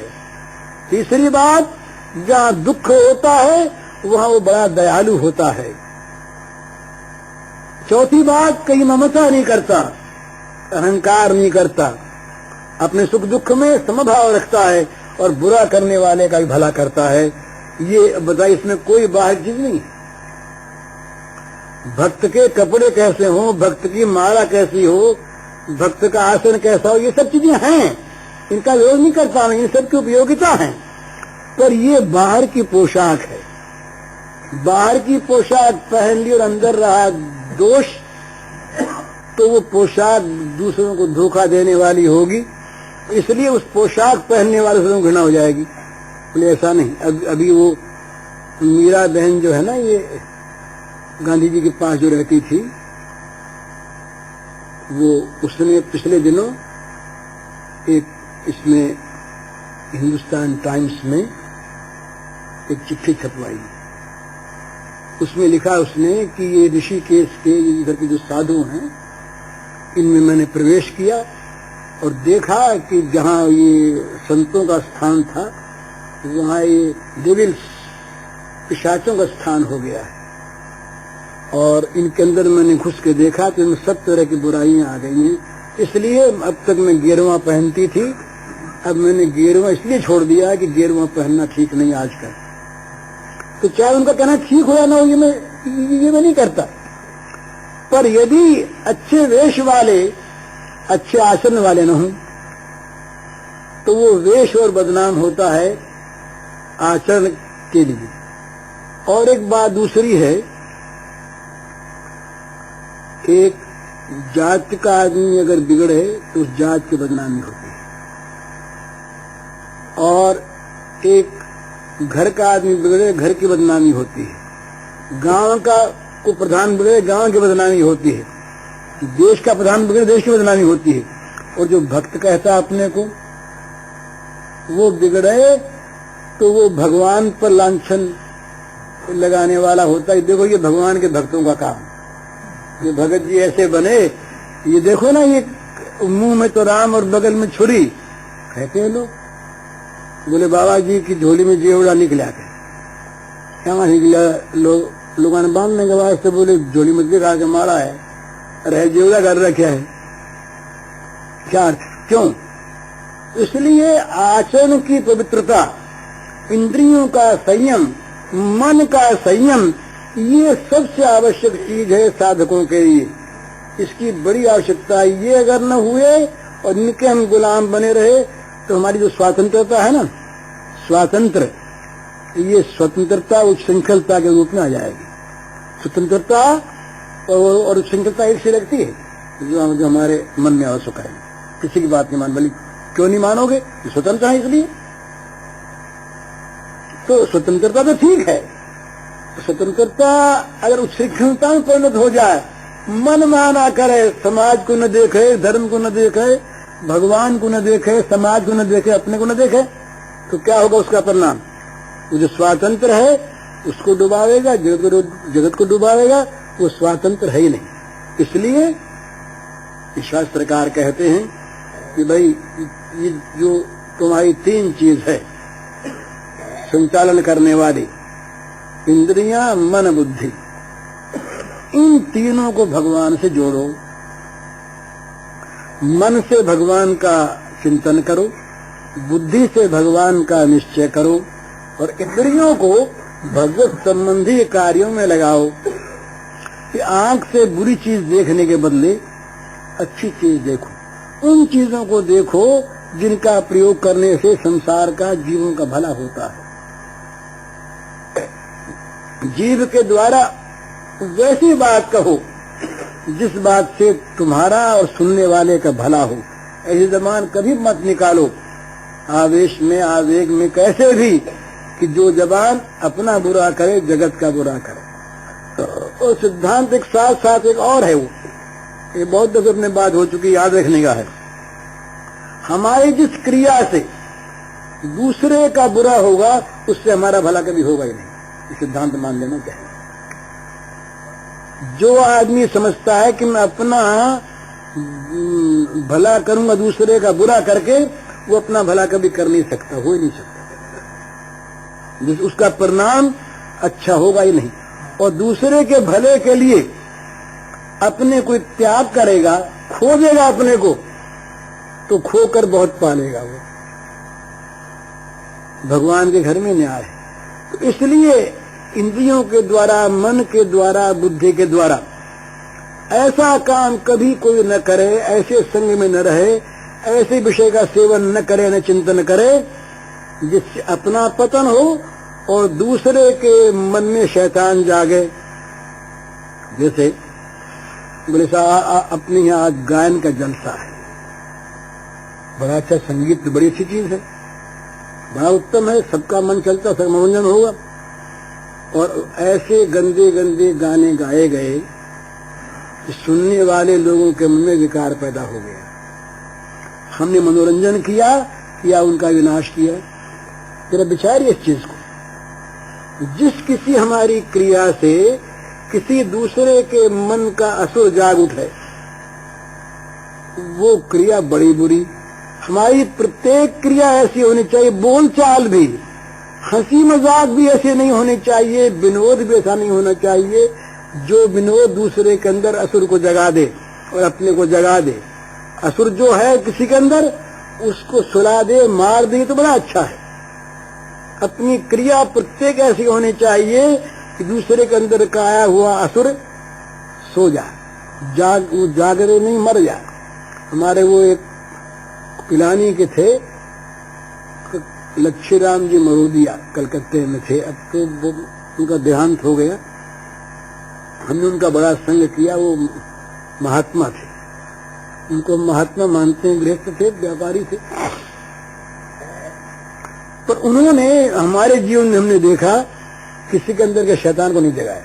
तीसरी बात, जहां दुख होता है वहां वो बड़ा दयालु होता है। चौथी बात, कहीं ममता नहीं करता, अहंकार नहीं करता, अपने सुख दुख में समभाव रखता है, और बुरा करने वाले का भी भला करता है। ये बताइए, इसमें कोई बाहर चीज नहीं है। भक्त के कपड़े कैसे हो, भक्त की माला कैसी हो, भक्त का आसन कैसा हो, ये सब चीजें हैं, इनका विरोध नहीं करता मैं, इन सब की उपयोगिता है। पर ये बाहर की पोशाक है, बाहर की पोशाक पहन ली और अंदर रहा दोष, तो वो पोशाक दूसरों को धोखा देने वाली होगी, इसलिए उस पोशाक पहनने वाले से घृणा हो जाएगी। बोले ऐसा नहीं। अभी वो मीरा बहन जो है ना, ये गांधी जी के पास जो रहती थी, वो उसने पिछले दिनों एक इसमें हिंदुस्तान टाइम्स में एक चिट्ठी छपवाई। उसमें लिखा उसने कि ये ऋषिकेश के इधर के जो साधु हैं, इनमें मैंने प्रवेश किया और देखा कि जहाँ ये संतों का स्थान था, वहाँ ये डेविल्स, पिशाचों का स्थान हो गया है। और इनके अंदर मैंने घुस के देखा तो इनमें सब तरह की बुराइयां आ गई हैं। इसलिए अब तक मैं गेरुआ पहनती थी, अब मैंने गेरुआ इसलिए छोड़ दिया कि गेरुआ पहनना ठीक नहीं आजकल। तो चाहे उनका कहना ठीक हो या ना हो, ये मैं नहीं करता। पर यदि अच्छे वेश वाले, अच्छे आचरण वाले न हों, तो वो वेश और बदनाम होता है आचरण के लिए। और एक बात दूसरी है, एक जात का आदमी अगर बिगड़े तो उस जात की बदनामी होती है, और एक घर का आदमी बिगड़े, घर की बदनामी होती है। गांव का को प्रधान बिगड़े, गांव की बदनामी होती है। देश का प्रधान बिगड़े, देश की बदनामी होती है। और जो भक्त कहता अपने को, वो बिगड़े तो वो भगवान पर लांछन लगाने वाला होता है। देखो, ये भगवान के भक्तों का काम, ये भगत जी ऐसे बने, ये देखो ना, ये मुंह में तो राम और बगल में छुरी, कहते हैं लोग। बोले बाबा जी की झोली में जेवड़ा निकला, क्या निकला? लोगों ने बांधने के बाद से बोले झोली में दिखा के मारा है, अरे जेवड़ा कर रखा है क्या? क्यों? इसलिए आचरण की पवित्रता, इंद्रियों का संयम, मन का संयम, ये सबसे आवश्यक चीज है साधकों के लिए। इसकी बड़ी आवश्यकता है। ये अगर न हुए और इनके हम गुलाम बने रहे तो हमारी जो स्वतंत्रता है ना, स्वातंत्र, ये स्वतंत्रता उच्छृंखलता के रूप में आ जाएगी। स्वतंत्रता और उच्छृंखलता एक से लगती है, जो हमारे मन में आवश्यक है। किसी की बात नहीं मान, बोली क्यों नहीं मानोगे? स्वतंत्र है इसलिए। तो स्वतंत्रता तो ठीक है, स्वतंत्रता अगर उच्छृंखलता में परिणत हो जाए, मन माना करे, समाज को न देखे, धर्म को न देखे, भगवान को न देखे, समाज को न देखे, अपने को न देखे, तो क्या होगा उसका परिणाम? वो जो स्वातंत्र है उसको डुबावेगा, जगत को डुबावेगा, वो स्वातंत्र है ही नहीं। इसलिए शास्त्रकार कहते हैं कि भाई ये जो तुम्हारी तीन चीज है संचालन करने वाली, इंद्रियां, मन, बुद्धि, इन तीनों को भगवान से जोड़ो। मन से भगवान का चिंतन करो, बुद्धि से भगवान का निश्चय करो, और इंद्रियों को भगवत संबंधी कार्यों में लगाओ। कि आंख से बुरी चीज देखने के बदले अच्छी चीज देखो, उन चीजों को देखो जिनका प्रयोग करने से संसार का, जीवों का भला होता है। जीव के द्वारा वैसी बात कहो जिस बात से तुम्हारा और सुनने वाले का भला हो। ऐसी जबान कभी मत निकालो आवेश में, आवेग में, कैसे भी, कि जो जबान अपना बुरा करे, जगत का बुरा करे। और सिद्धांत एक साथ साथ एक और है, वो ये बहुत दफे अपने बात हो चुकी, याद रखने का है। हमारी जिस क्रिया से दूसरे का बुरा होगा, उससे हमारा भला कभी होगा ही नहीं। ये सिद्धांत मान लेना चाहिए। जो आदमी समझता है कि मैं अपना भला करूंगा दूसरे का बुरा करके, वो अपना भला कभी कर नहीं सकता, हो ही नहीं सकता। उसका परिणाम अच्छा होगा ही नहीं। और दूसरे के भले के लिए अपने को त्याग करेगा, खो देगा अपने को, तो खोकर बहुत पालेगा वो। भगवान के घर में न्याय है। तो इसलिए इंद्रियों के द्वारा, मन के द्वारा, बुद्धि के द्वारा ऐसा काम कभी कोई न करे, ऐसे संग में न रहे, ऐसे विषय का सेवन न करे, न चिंतन करे जिससे अपना पतन हो और दूसरे के मन में शैतान जागे। जैसे बोले साहब अपने यहाँ आज गायन का जलसा है, बड़ा अच्छा संगीत तो बड़ी अच्छी चीज है, बड़ा उत्तम है, सबका मन चलता, सब मनोरंजन होगा। और ऐसे गंदे गंदे गाने गाए गए कि सुनने वाले लोगों के मन में विकार पैदा हो गया। हमने मनोरंजन किया या उनका विनाश किया? जरा विचारिए इस चीज को। जिस किसी हमारी क्रिया से किसी दूसरे के मन का असुर जाग उठे, वो क्रिया बड़ी बुरी। हमारी प्रत्येक क्रिया ऐसी होनी चाहिए, बोलचाल भी, हंसी मजाक भी ऐसे नहीं होने चाहिए, विनोद भी ऐसा नहीं होना चाहिए जो विनोद दूसरे के अंदर असुर को जगा दे और अपने को जगा दे। असुर जो है किसी के अंदर, उसको सुला दे, मार दे तो बड़ा अच्छा है। अपनी क्रिया प्रत्येक ऐसी होनी चाहिए कि दूसरे के अंदर का आया हुआ असुर सो जाए, वो जागरे नहीं, मर जाए। हमारे वो एक पिलानी के थे, लक्ष्मीराम जी मरोदिया, कलकत्ते में थे। अब तो वो उनका देहांत हो गया। हमने उनका बड़ा संग किया। वो महात्मा थे, उनको महात्मा मानते हैं, गृहस्थ थे, व्यापारी थे। पर उन्होंने हमारे जीवन में हमने देखा किसी के अंदर के शैतान को नहीं जगाया।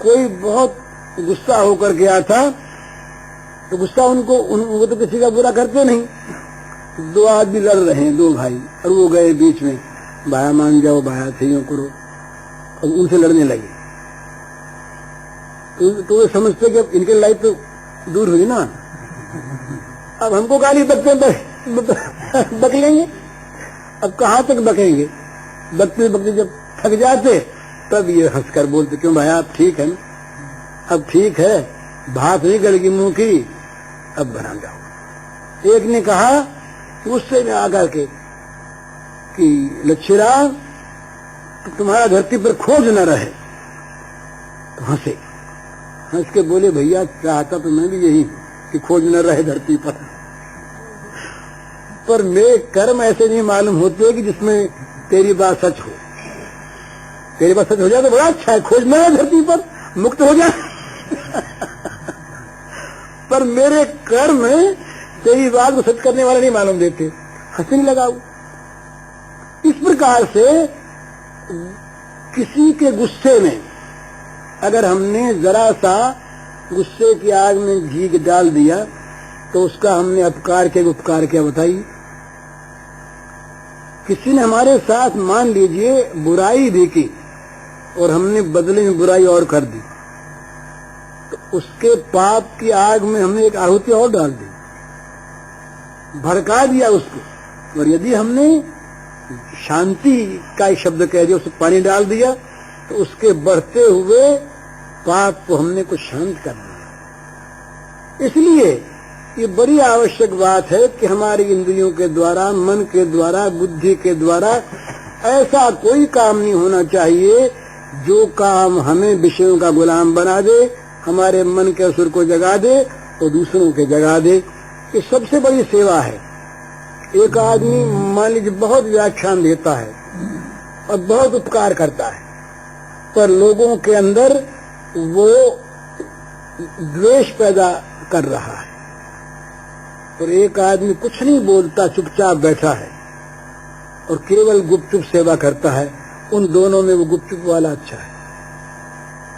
कोई बहुत गुस्सा होकर गया था तो गुस्सा वो तो किसी का बुरा करते नहीं। दो आदमी लड़ रहे हैं, दो भाई, और वो गए बीच में, भाया मान जाओ, भाया थे यूं करो, और उनसे लड़ने लगे। तो वे समझते कि अब इनके लाइफ तो दूर हुई ना, अब हमको गाली बकते बक लेंगे। अब कहाँ तक बकेंगे? बकते बकते जब थक जाते तब ये हंसकर बोलते, क्यों भाई आप ठीक है ना? अब ठीक है, भात नहीं गलेगी मुंह की, अब बना जाओ। एक ने कहा उससे में आकर के कि लक्ष्मीराम तुम्हारा धरती पर खोज न रहे, तो हंसे, हंस के बोले भैया चाहता तो मैं भी यही कि खोज न रहे धरती पर मेरे कर्म ऐसे नहीं मालूम होते कि जिसमें तेरी बात सच हो। तेरी बात सच हो जाए तो बड़ा अच्छा है, खोज न रहे धरती पर, मुक्त हो जाए। पर मेरे कर्म तेरी बात को सच करने वाले नहीं मालूम देते, हंसने लगाओ। इस प्रकार से किसी के गुस्से में अगर हमने जरा सा गुस्से की आग में घी डाल दिया तो उसका हमने अपकार किया, उपकार किया, बताइए। किसी ने हमारे साथ मान लीजिए बुराई भी की और हमने बदले में बुराई और कर दी, तो उसके पाप की आग में हमने एक आहुति और डाल दी, भड़का दिया उसको। और यदि हमने शांति का एक शब्द कह दिया, उसको पानी डाल दिया, तो उसके बढ़ते हुए पाप को हमने कुछ शांत कर दिया। इसलिए ये बड़ी आवश्यक बात है कि हमारी इंद्रियों के द्वारा, मन के द्वारा, बुद्धि के द्वारा ऐसा कोई काम नहीं होना चाहिए जो काम हमें विषयों का गुलाम बना दे, हमारे मन के असुर को जगा दे और दूसरों के जगा दे। ये सबसे बड़ी सेवा है। एक आदमी मान लीजिए बहुत व्याख्यान देता है और बहुत उपकार करता है, पर लोगों के अंदर वो द्वेष पैदा कर रहा है। और एक आदमी कुछ नहीं बोलता, चुपचाप बैठा है और केवल गुपचुप सेवा करता है। उन दोनों में वो गुपचुप वाला अच्छा है,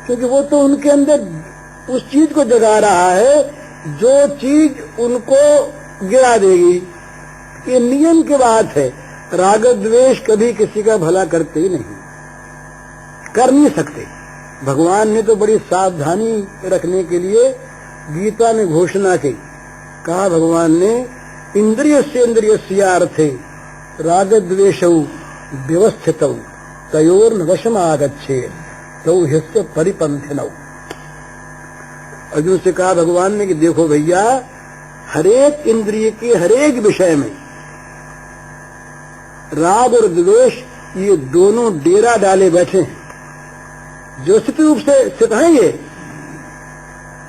क्योंकि वो तो उनके अंदर उस चीज को जगा रहा है जो चीज उनको गिरा देगी। ये नियम की बात है। राग द्वेष कभी किसी का भला करते ही नहीं, कर नहीं सकते। भगवान ने तो बड़ी सावधानी रखने के लिए गीता में घोषणा की। कहा भगवान ने, इंद्रिय से इंद्रियस्यार्थे राग द्वेषौ व्यवस्थितौ तयोर्न वशम आगच्छेत् तौ ह्यस्य परिपन्थिनौ। अर्जुन से कहा भगवान ने कि देखो भैया, हरेक इंद्रिय के हरेक विषय में राग और द्वेष ये दोनों डेरा डाले बैठे हैं। जो स्थिति रूप से स्थित हैं ये,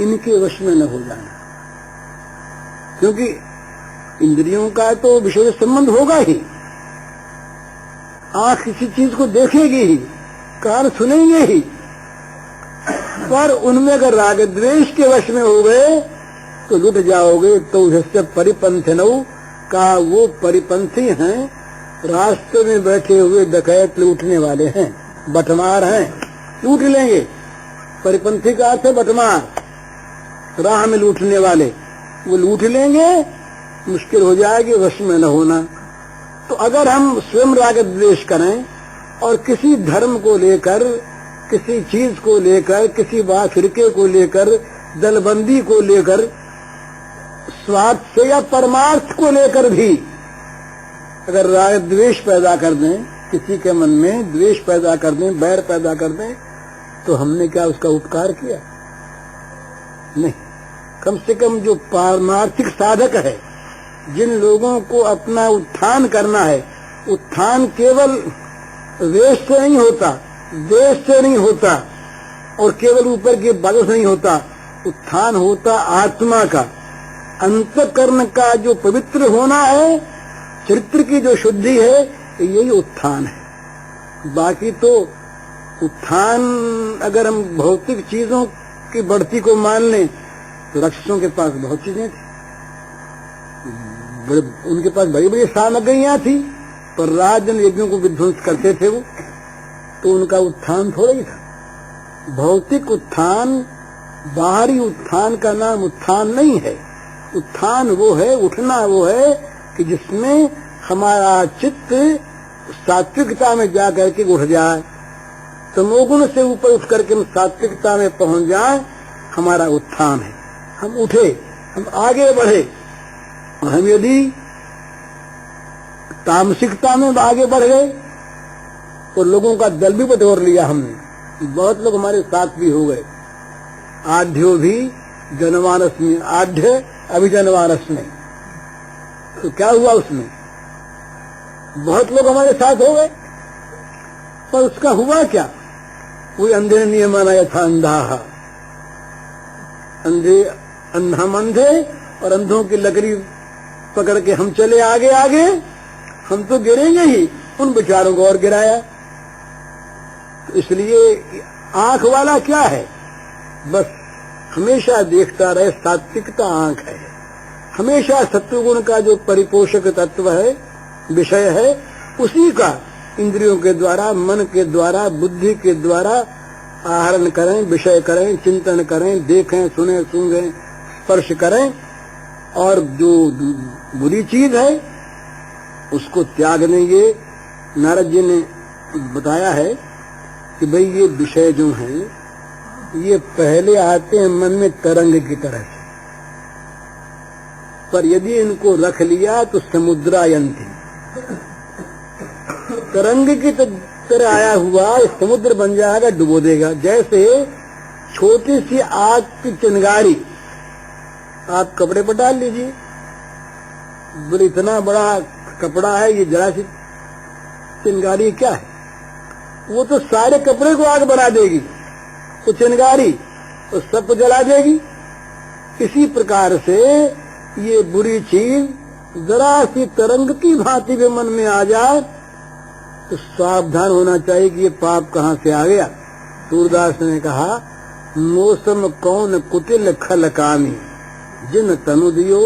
इनके वश में न हो जाना, क्योंकि इंद्रियों का तो विषय से संबंध होगा ही। आंख किसी चीज को देखेगी ही, कान सुनेंगे ही, पर उनमें अगर राग द्वेष के वश में हो गए तो लुट जाओगे। तो उससे परिपंथ नऊ का वो परिपंथी हैं, रास्ते में बैठे हुए डकैत लूटने वाले हैं, बटमार हैं, लूट लेंगे। परिपंथी का अर्थ है बटमार, राह में लूटने वाले, वो लूट लेंगे, मुश्किल हो जाएगी वश में न होना। तो अगर हम स्वयं राग द्वेष करें और किसी धर्म को लेकर, किसी चीज को लेकर, किसी बात फिरके को लेकर, दलबंदी को लेकर, स्वार्थ से या परमार्थ को लेकर भी अगर राग द्वेष पैदा कर दें, किसी के मन में द्वेष पैदा कर दें, बैर पैदा कर दें, तो हमने क्या उसका उपकार किया? नहीं। कम से कम जो पारमार्थिक साधक है, जिन लोगों को अपना उत्थान करना है, उत्थान केवल वेश से नहीं होता, देश से नहीं होता और केवल ऊपर के बालों से नहीं होता, उत्थान होता आत्मा का, अंतःकरण का जो पवित्र होना है, चरित्र की जो शुद्धि है, यही उत्थान है। बाकी तो उत्थान अगर हम भौतिक चीजों की बढ़ती को मान लें तो राक्षसों के पास बहुत चीजें थी, उनके पास बड़ी बड़ी सामग्रियां थी, पर राजन यज्ञों को विध्वंस करते थे वो, तो उनका उत्थान थोड़ा ही था। भौतिक उत्थान, बाहरी उत्थान का नाम उत्थान नहीं है। उत्थान वो है, उठना वो है कि जिसमें हमारा चित्त सात्विकता में जा करके उठ जाए, तमोगुण से ऊपर उठ करके हम सात्विकता में पहुंच जाए, हमारा उत्थान है। हम उठे, हम आगे बढ़े। हम यदि तामसिकता में आगे बढ़ गए तो लोगों का दल भी बटोर लिया हमने, बहुत लोग हमारे साथ भी हो गए। आढ्यो भी जनमानस में, आढ्य अभिजनमानस में, तो क्या हुआ उसमें? बहुत लोग हमारे साथ हो गए, पर उसका हुआ क्या? कोई अंधे ने नियम बनाया था, अंधा अंधे, हम अंधे और अंधों की लकड़ी पकड़ के हम चले आगे आगे, हम तो गिरेंगे ही, उन बेचारों को और गिराया। तो इसलिए आंख वाला क्या है? बस हमेशा देखता रहे, सात्विकता आंख है। हमेशा सत्वगुण का जो परिपोषक तत्व है, विषय है, उसी का इंद्रियों के द्वारा, मन के द्वारा, बुद्धि के द्वारा आहरण करें, विषय करें, चिंतन करें, देखें, सुने, सूंघें, स्पर्श करें, और जो बुरी चीज है उसको त्याग देंगे। नारद जी ने बताया है कि भाई ये विषय जो हैं ये पहले आते हैं मन में तरंग की तरह से, पर यदि इनको रख लिया तो समुद्रायंती, तरंग की तरह आया हुआ समुद्र बन जाएगा, डुबो देगा। जैसे छोटी सी आग की चिंगारी आप कपड़े पर डाल लीजिए, बोले इतना बड़ा कपड़ा है, ये जरा सी चिंगारी क्या है? वो तो सारे कपड़े को आग बना देगी, वो चिंगारी तो सबको जला देगी। इसी प्रकार से ये बुरी चीज जरा सी तरंग की भांति भी मन में आ जाए तो सावधान होना चाहिए कि ये पाप कहाँ से आ गया। सूरदास ने कहा, मौसम कौन कुटिल खल कामी, जिन तनु दियो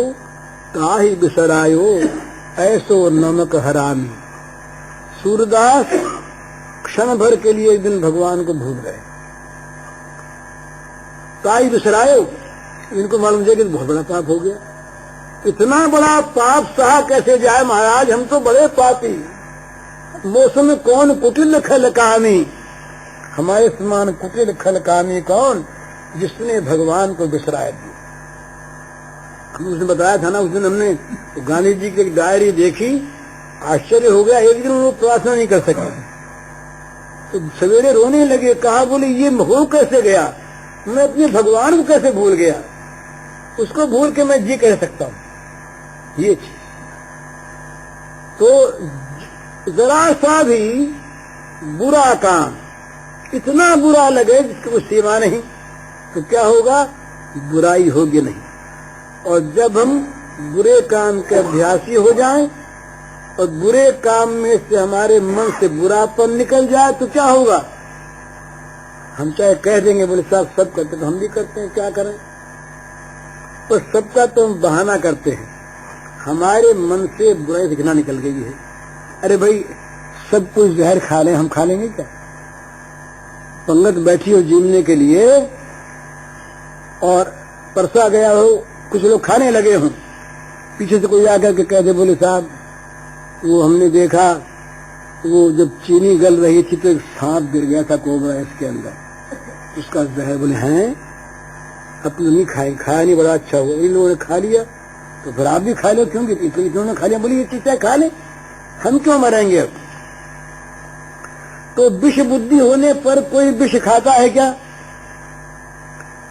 ताहि बिसरायो, ऐसो नमक हरामी। सूरदास क्षण भर के लिए एक दिन भगवान को भूल गए, ताहि बिसरायो, इनको मालूम है कि बहुत बड़ा पाप हो गया। इतना बड़ा पाप सहा कैसे जाए महाराज, हम तो बड़े पापी। मौसम कौन कुटिल खल कामी, हमारे समान कुटिल खल कामी कौन? जिसने भगवान को बिसराया दिया। उसने बताया था ना, उस दिन हमने गांधी जी की एक डायरी देखी, आश्चर्य हो गया। एक दिन वो प्रार्थना नहीं कर सके तो सवेरे रोने लगे। कहा, बोले ये हो कैसे गया, मैं अपने भगवान को कैसे भूल गया, उसको भूल के मैं जी कह सकता हूँ। ये चीज तो जरा सा भी बुरा काम इतना बुरा लगे जिसकी कोई सीमा नहीं, तो क्या होगा? बुराई होगी नहीं। और जब हम बुरे काम के अभ्यासी हो जाएं और बुरे काम में से हमारे मन से बुरापन निकल जाए तो क्या होगा? हम चाहे कह देंगे, बोले साहब सब करते तो हम भी करते हैं, क्या करें? पर सबका तो हम बहाना करते हैं। हमारे मन से बुराई से घृणा निकल गई है। अरे भाई, सब कुछ जहर खा लें, हम खा लेंगे क्या? पंगत बैठी हो जीवने के लिए और परसा गया हो, कुछ लोग खाने लगे हों, पीछे से कोई आकर के कह दे, बोले साहब वो हमने देखा, वो जब चीनी गल रही थी तो एक सांप गिर गया था कोबरा इसके अंदर, उसका जहर। बोले हैं, अब तो नहीं खाया नहीं, बड़ा अच्छा हुआ। इन लोगों ने खा लिया तो फिर आप भी खा लो, क्यों? इन्होंने खा लिया, बोले ये चीज खा ले, हम क्यों मरेंगे अब? तो विष बुद्धि होने पर कोई विष खाता है क्या?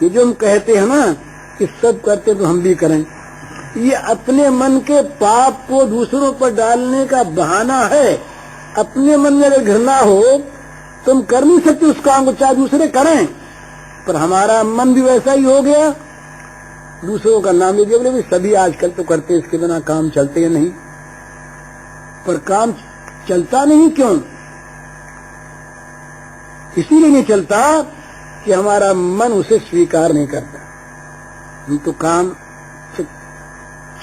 ये जो हम कहते हैं ना कि सब करते तो हम भी करें, ये अपने मन के पाप को दूसरों पर डालने का बहाना है। अपने मन में अगर घृणा हो तो हम कर नहीं सकते उस काम को, चाहे दूसरे करें, पर हमारा मन भी वैसा ही हो गया। दूसरों का नाम ले दिया, बोले भाई सभी आजकल तो करते, इसके बिना काम चलते नहीं। पर काम चलता नहीं क्यों? इसीलिए नहीं चलता कि हमारा मन उसे स्वीकार नहीं करता। हम तो काम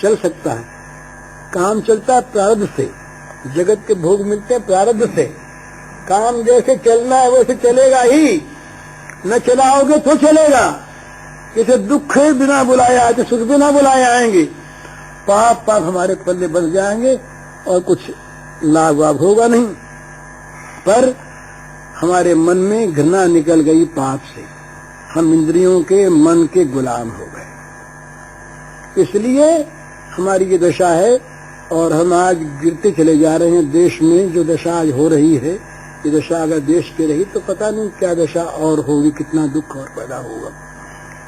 चल सकता है, काम चलता है प्रारब्ध से, जगत के भोग मिलते हैं प्रारब्ध से। काम जैसे चलना है वैसे चलेगा ही, न चलाओगे तो चलेगा। जैसे दुख बिना बुलाए आए तो सुख बिना बुलाए आएंगे। पाप पाप हमारे पल्ले बस जाएंगे और कुछ लाभ वाभ होगा नहीं। पर हमारे मन में घृणा निकल गई पाप से, हम इंद्रियों के मन के गुलाम हो गए। इसलिए हमारी ये दशा है और हम आज गिरते चले जा रहे हैं। देश में जो दशा आज हो रही है, ये दशा अगर देश की रही तो पता नहीं क्या दशा और होगी, कितना दुख और पैदा होगा।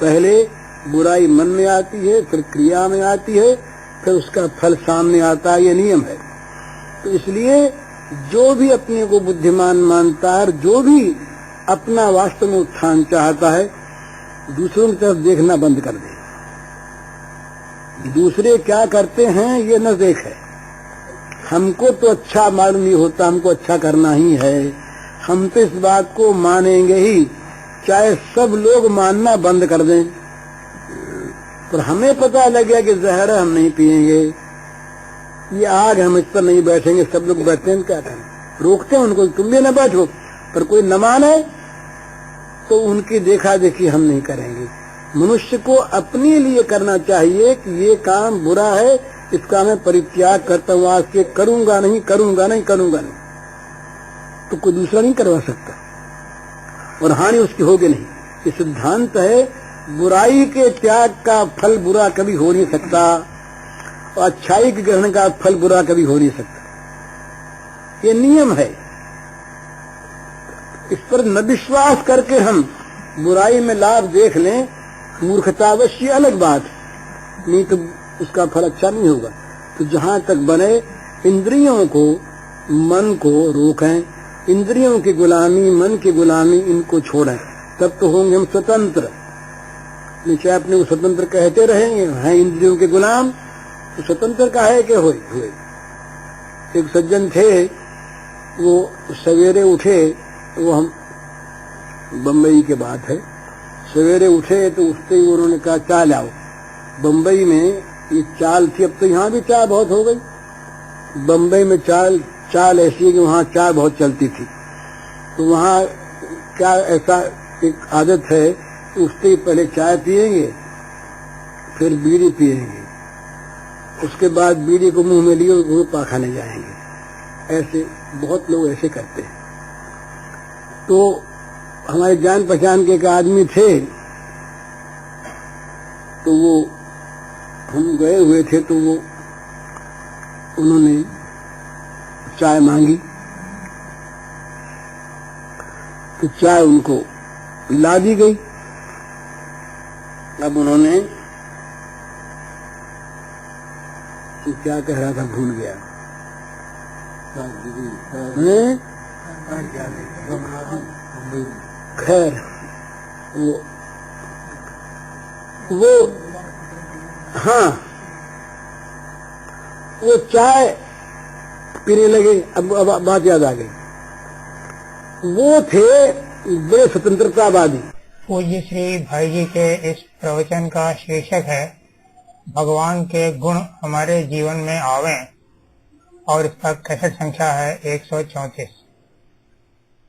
पहले बुराई मन में आती है, फिर क्रिया में आती है, फिर उसका फल सामने आता है। ये नियम है। तो इसलिए जो भी अपने को बुद्धिमान मानता है, जो भी अपना वास्तव में उत्थान चाहता है, दूसरों की तरफ देखना बंद कर दे। दूसरे क्या करते हैं ये न देखे। हमको तो अच्छा मालूम नहीं होता, हमको अच्छा करना ही है। हम तो इस बात को मानेंगे ही, चाहे सब लोग मानना बंद कर दें। पर हमें पता लग गया कि जहर है, हम नहीं पिएंगे। ये आग, हम इस पर नहीं बैठेंगे। सब लोग बैठते हैं, क्या करें? रोकते हैं उनको, तुम भी न बैठो। पर कोई न माने तो उनकी देखा देखी हम नहीं करेंगे। मनुष्य को अपने लिए करना चाहिए कि ये काम बुरा है, इसका मैं परित्याग करता हूँ, आज से करूंगा नहीं, करूंगा नहीं, करूंगा नहीं। तो कोई दूसरा नहीं करवा सकता और हानि उसकी होगी नहीं। ये सिद्धांत है। बुराई के त्याग का फल बुरा कभी हो नहीं सकता और अच्छाई के ग्रहण का फल बुरा कभी हो नहीं सकता। ये नियम है। इस पर न विश्वास करके हम बुराई में लाभ देख लें, मूर्खतावश्य अलग बात, नहीं तो उसका फल अच्छा नहीं होगा। तो जहां तक बने इंद्रियों को, मन को रोकें, इंद्रियों की गुलामी, मन की गुलामी, इनको छोड़ें, तब तो होंगे हम स्वतंत्र। नहीं चाहे अपने को स्वतंत्र कहते रहेंगे, हैं इंद्रियों के गुलाम, तो स्वतंत्र का है कि हुए। एक सज्जन थे, वो सवेरे उठे, वो हम बम्बई के बात है, सवेरे उठे तो उठते ही उन्होंने कहा चाय लाओ। बम्बई में ये चाल थी, अब तो यहाँ भी चाय बहुत हो गई। बम्बई में चाल ऐसी है कि वहाँ चाय बहुत चलती थी। तो वहाँ क्या ऐसा एक आदत है, उठते ही पहले चाय पिएंगे, फिर बीड़ी पिएंगे, उसके बाद बीड़ी को मुंह में लिए वो पाखाने जाएंगे। ऐसे बहुत लोग ऐसे करते हैं। तो हमारे जान पहचान के एक आदमी थे, तो वो हम गए हुए थे, तो वो उन्होंने चाय मांगी, तो चाय उनको ला दी गई। अब उन्होंने तो क्या कह रहा था भूल गया। खैर वो हाँ, वो चाय पीने लगे। अब बात याद आ गई। वो थे बड़े स्वतंत्रतावादी। पूज्य श्री भाई जी के इस प्रवचन का शीर्षक है भगवान के गुण हमारे जीवन में आवें। और इसका कैसेट संख्या है 134।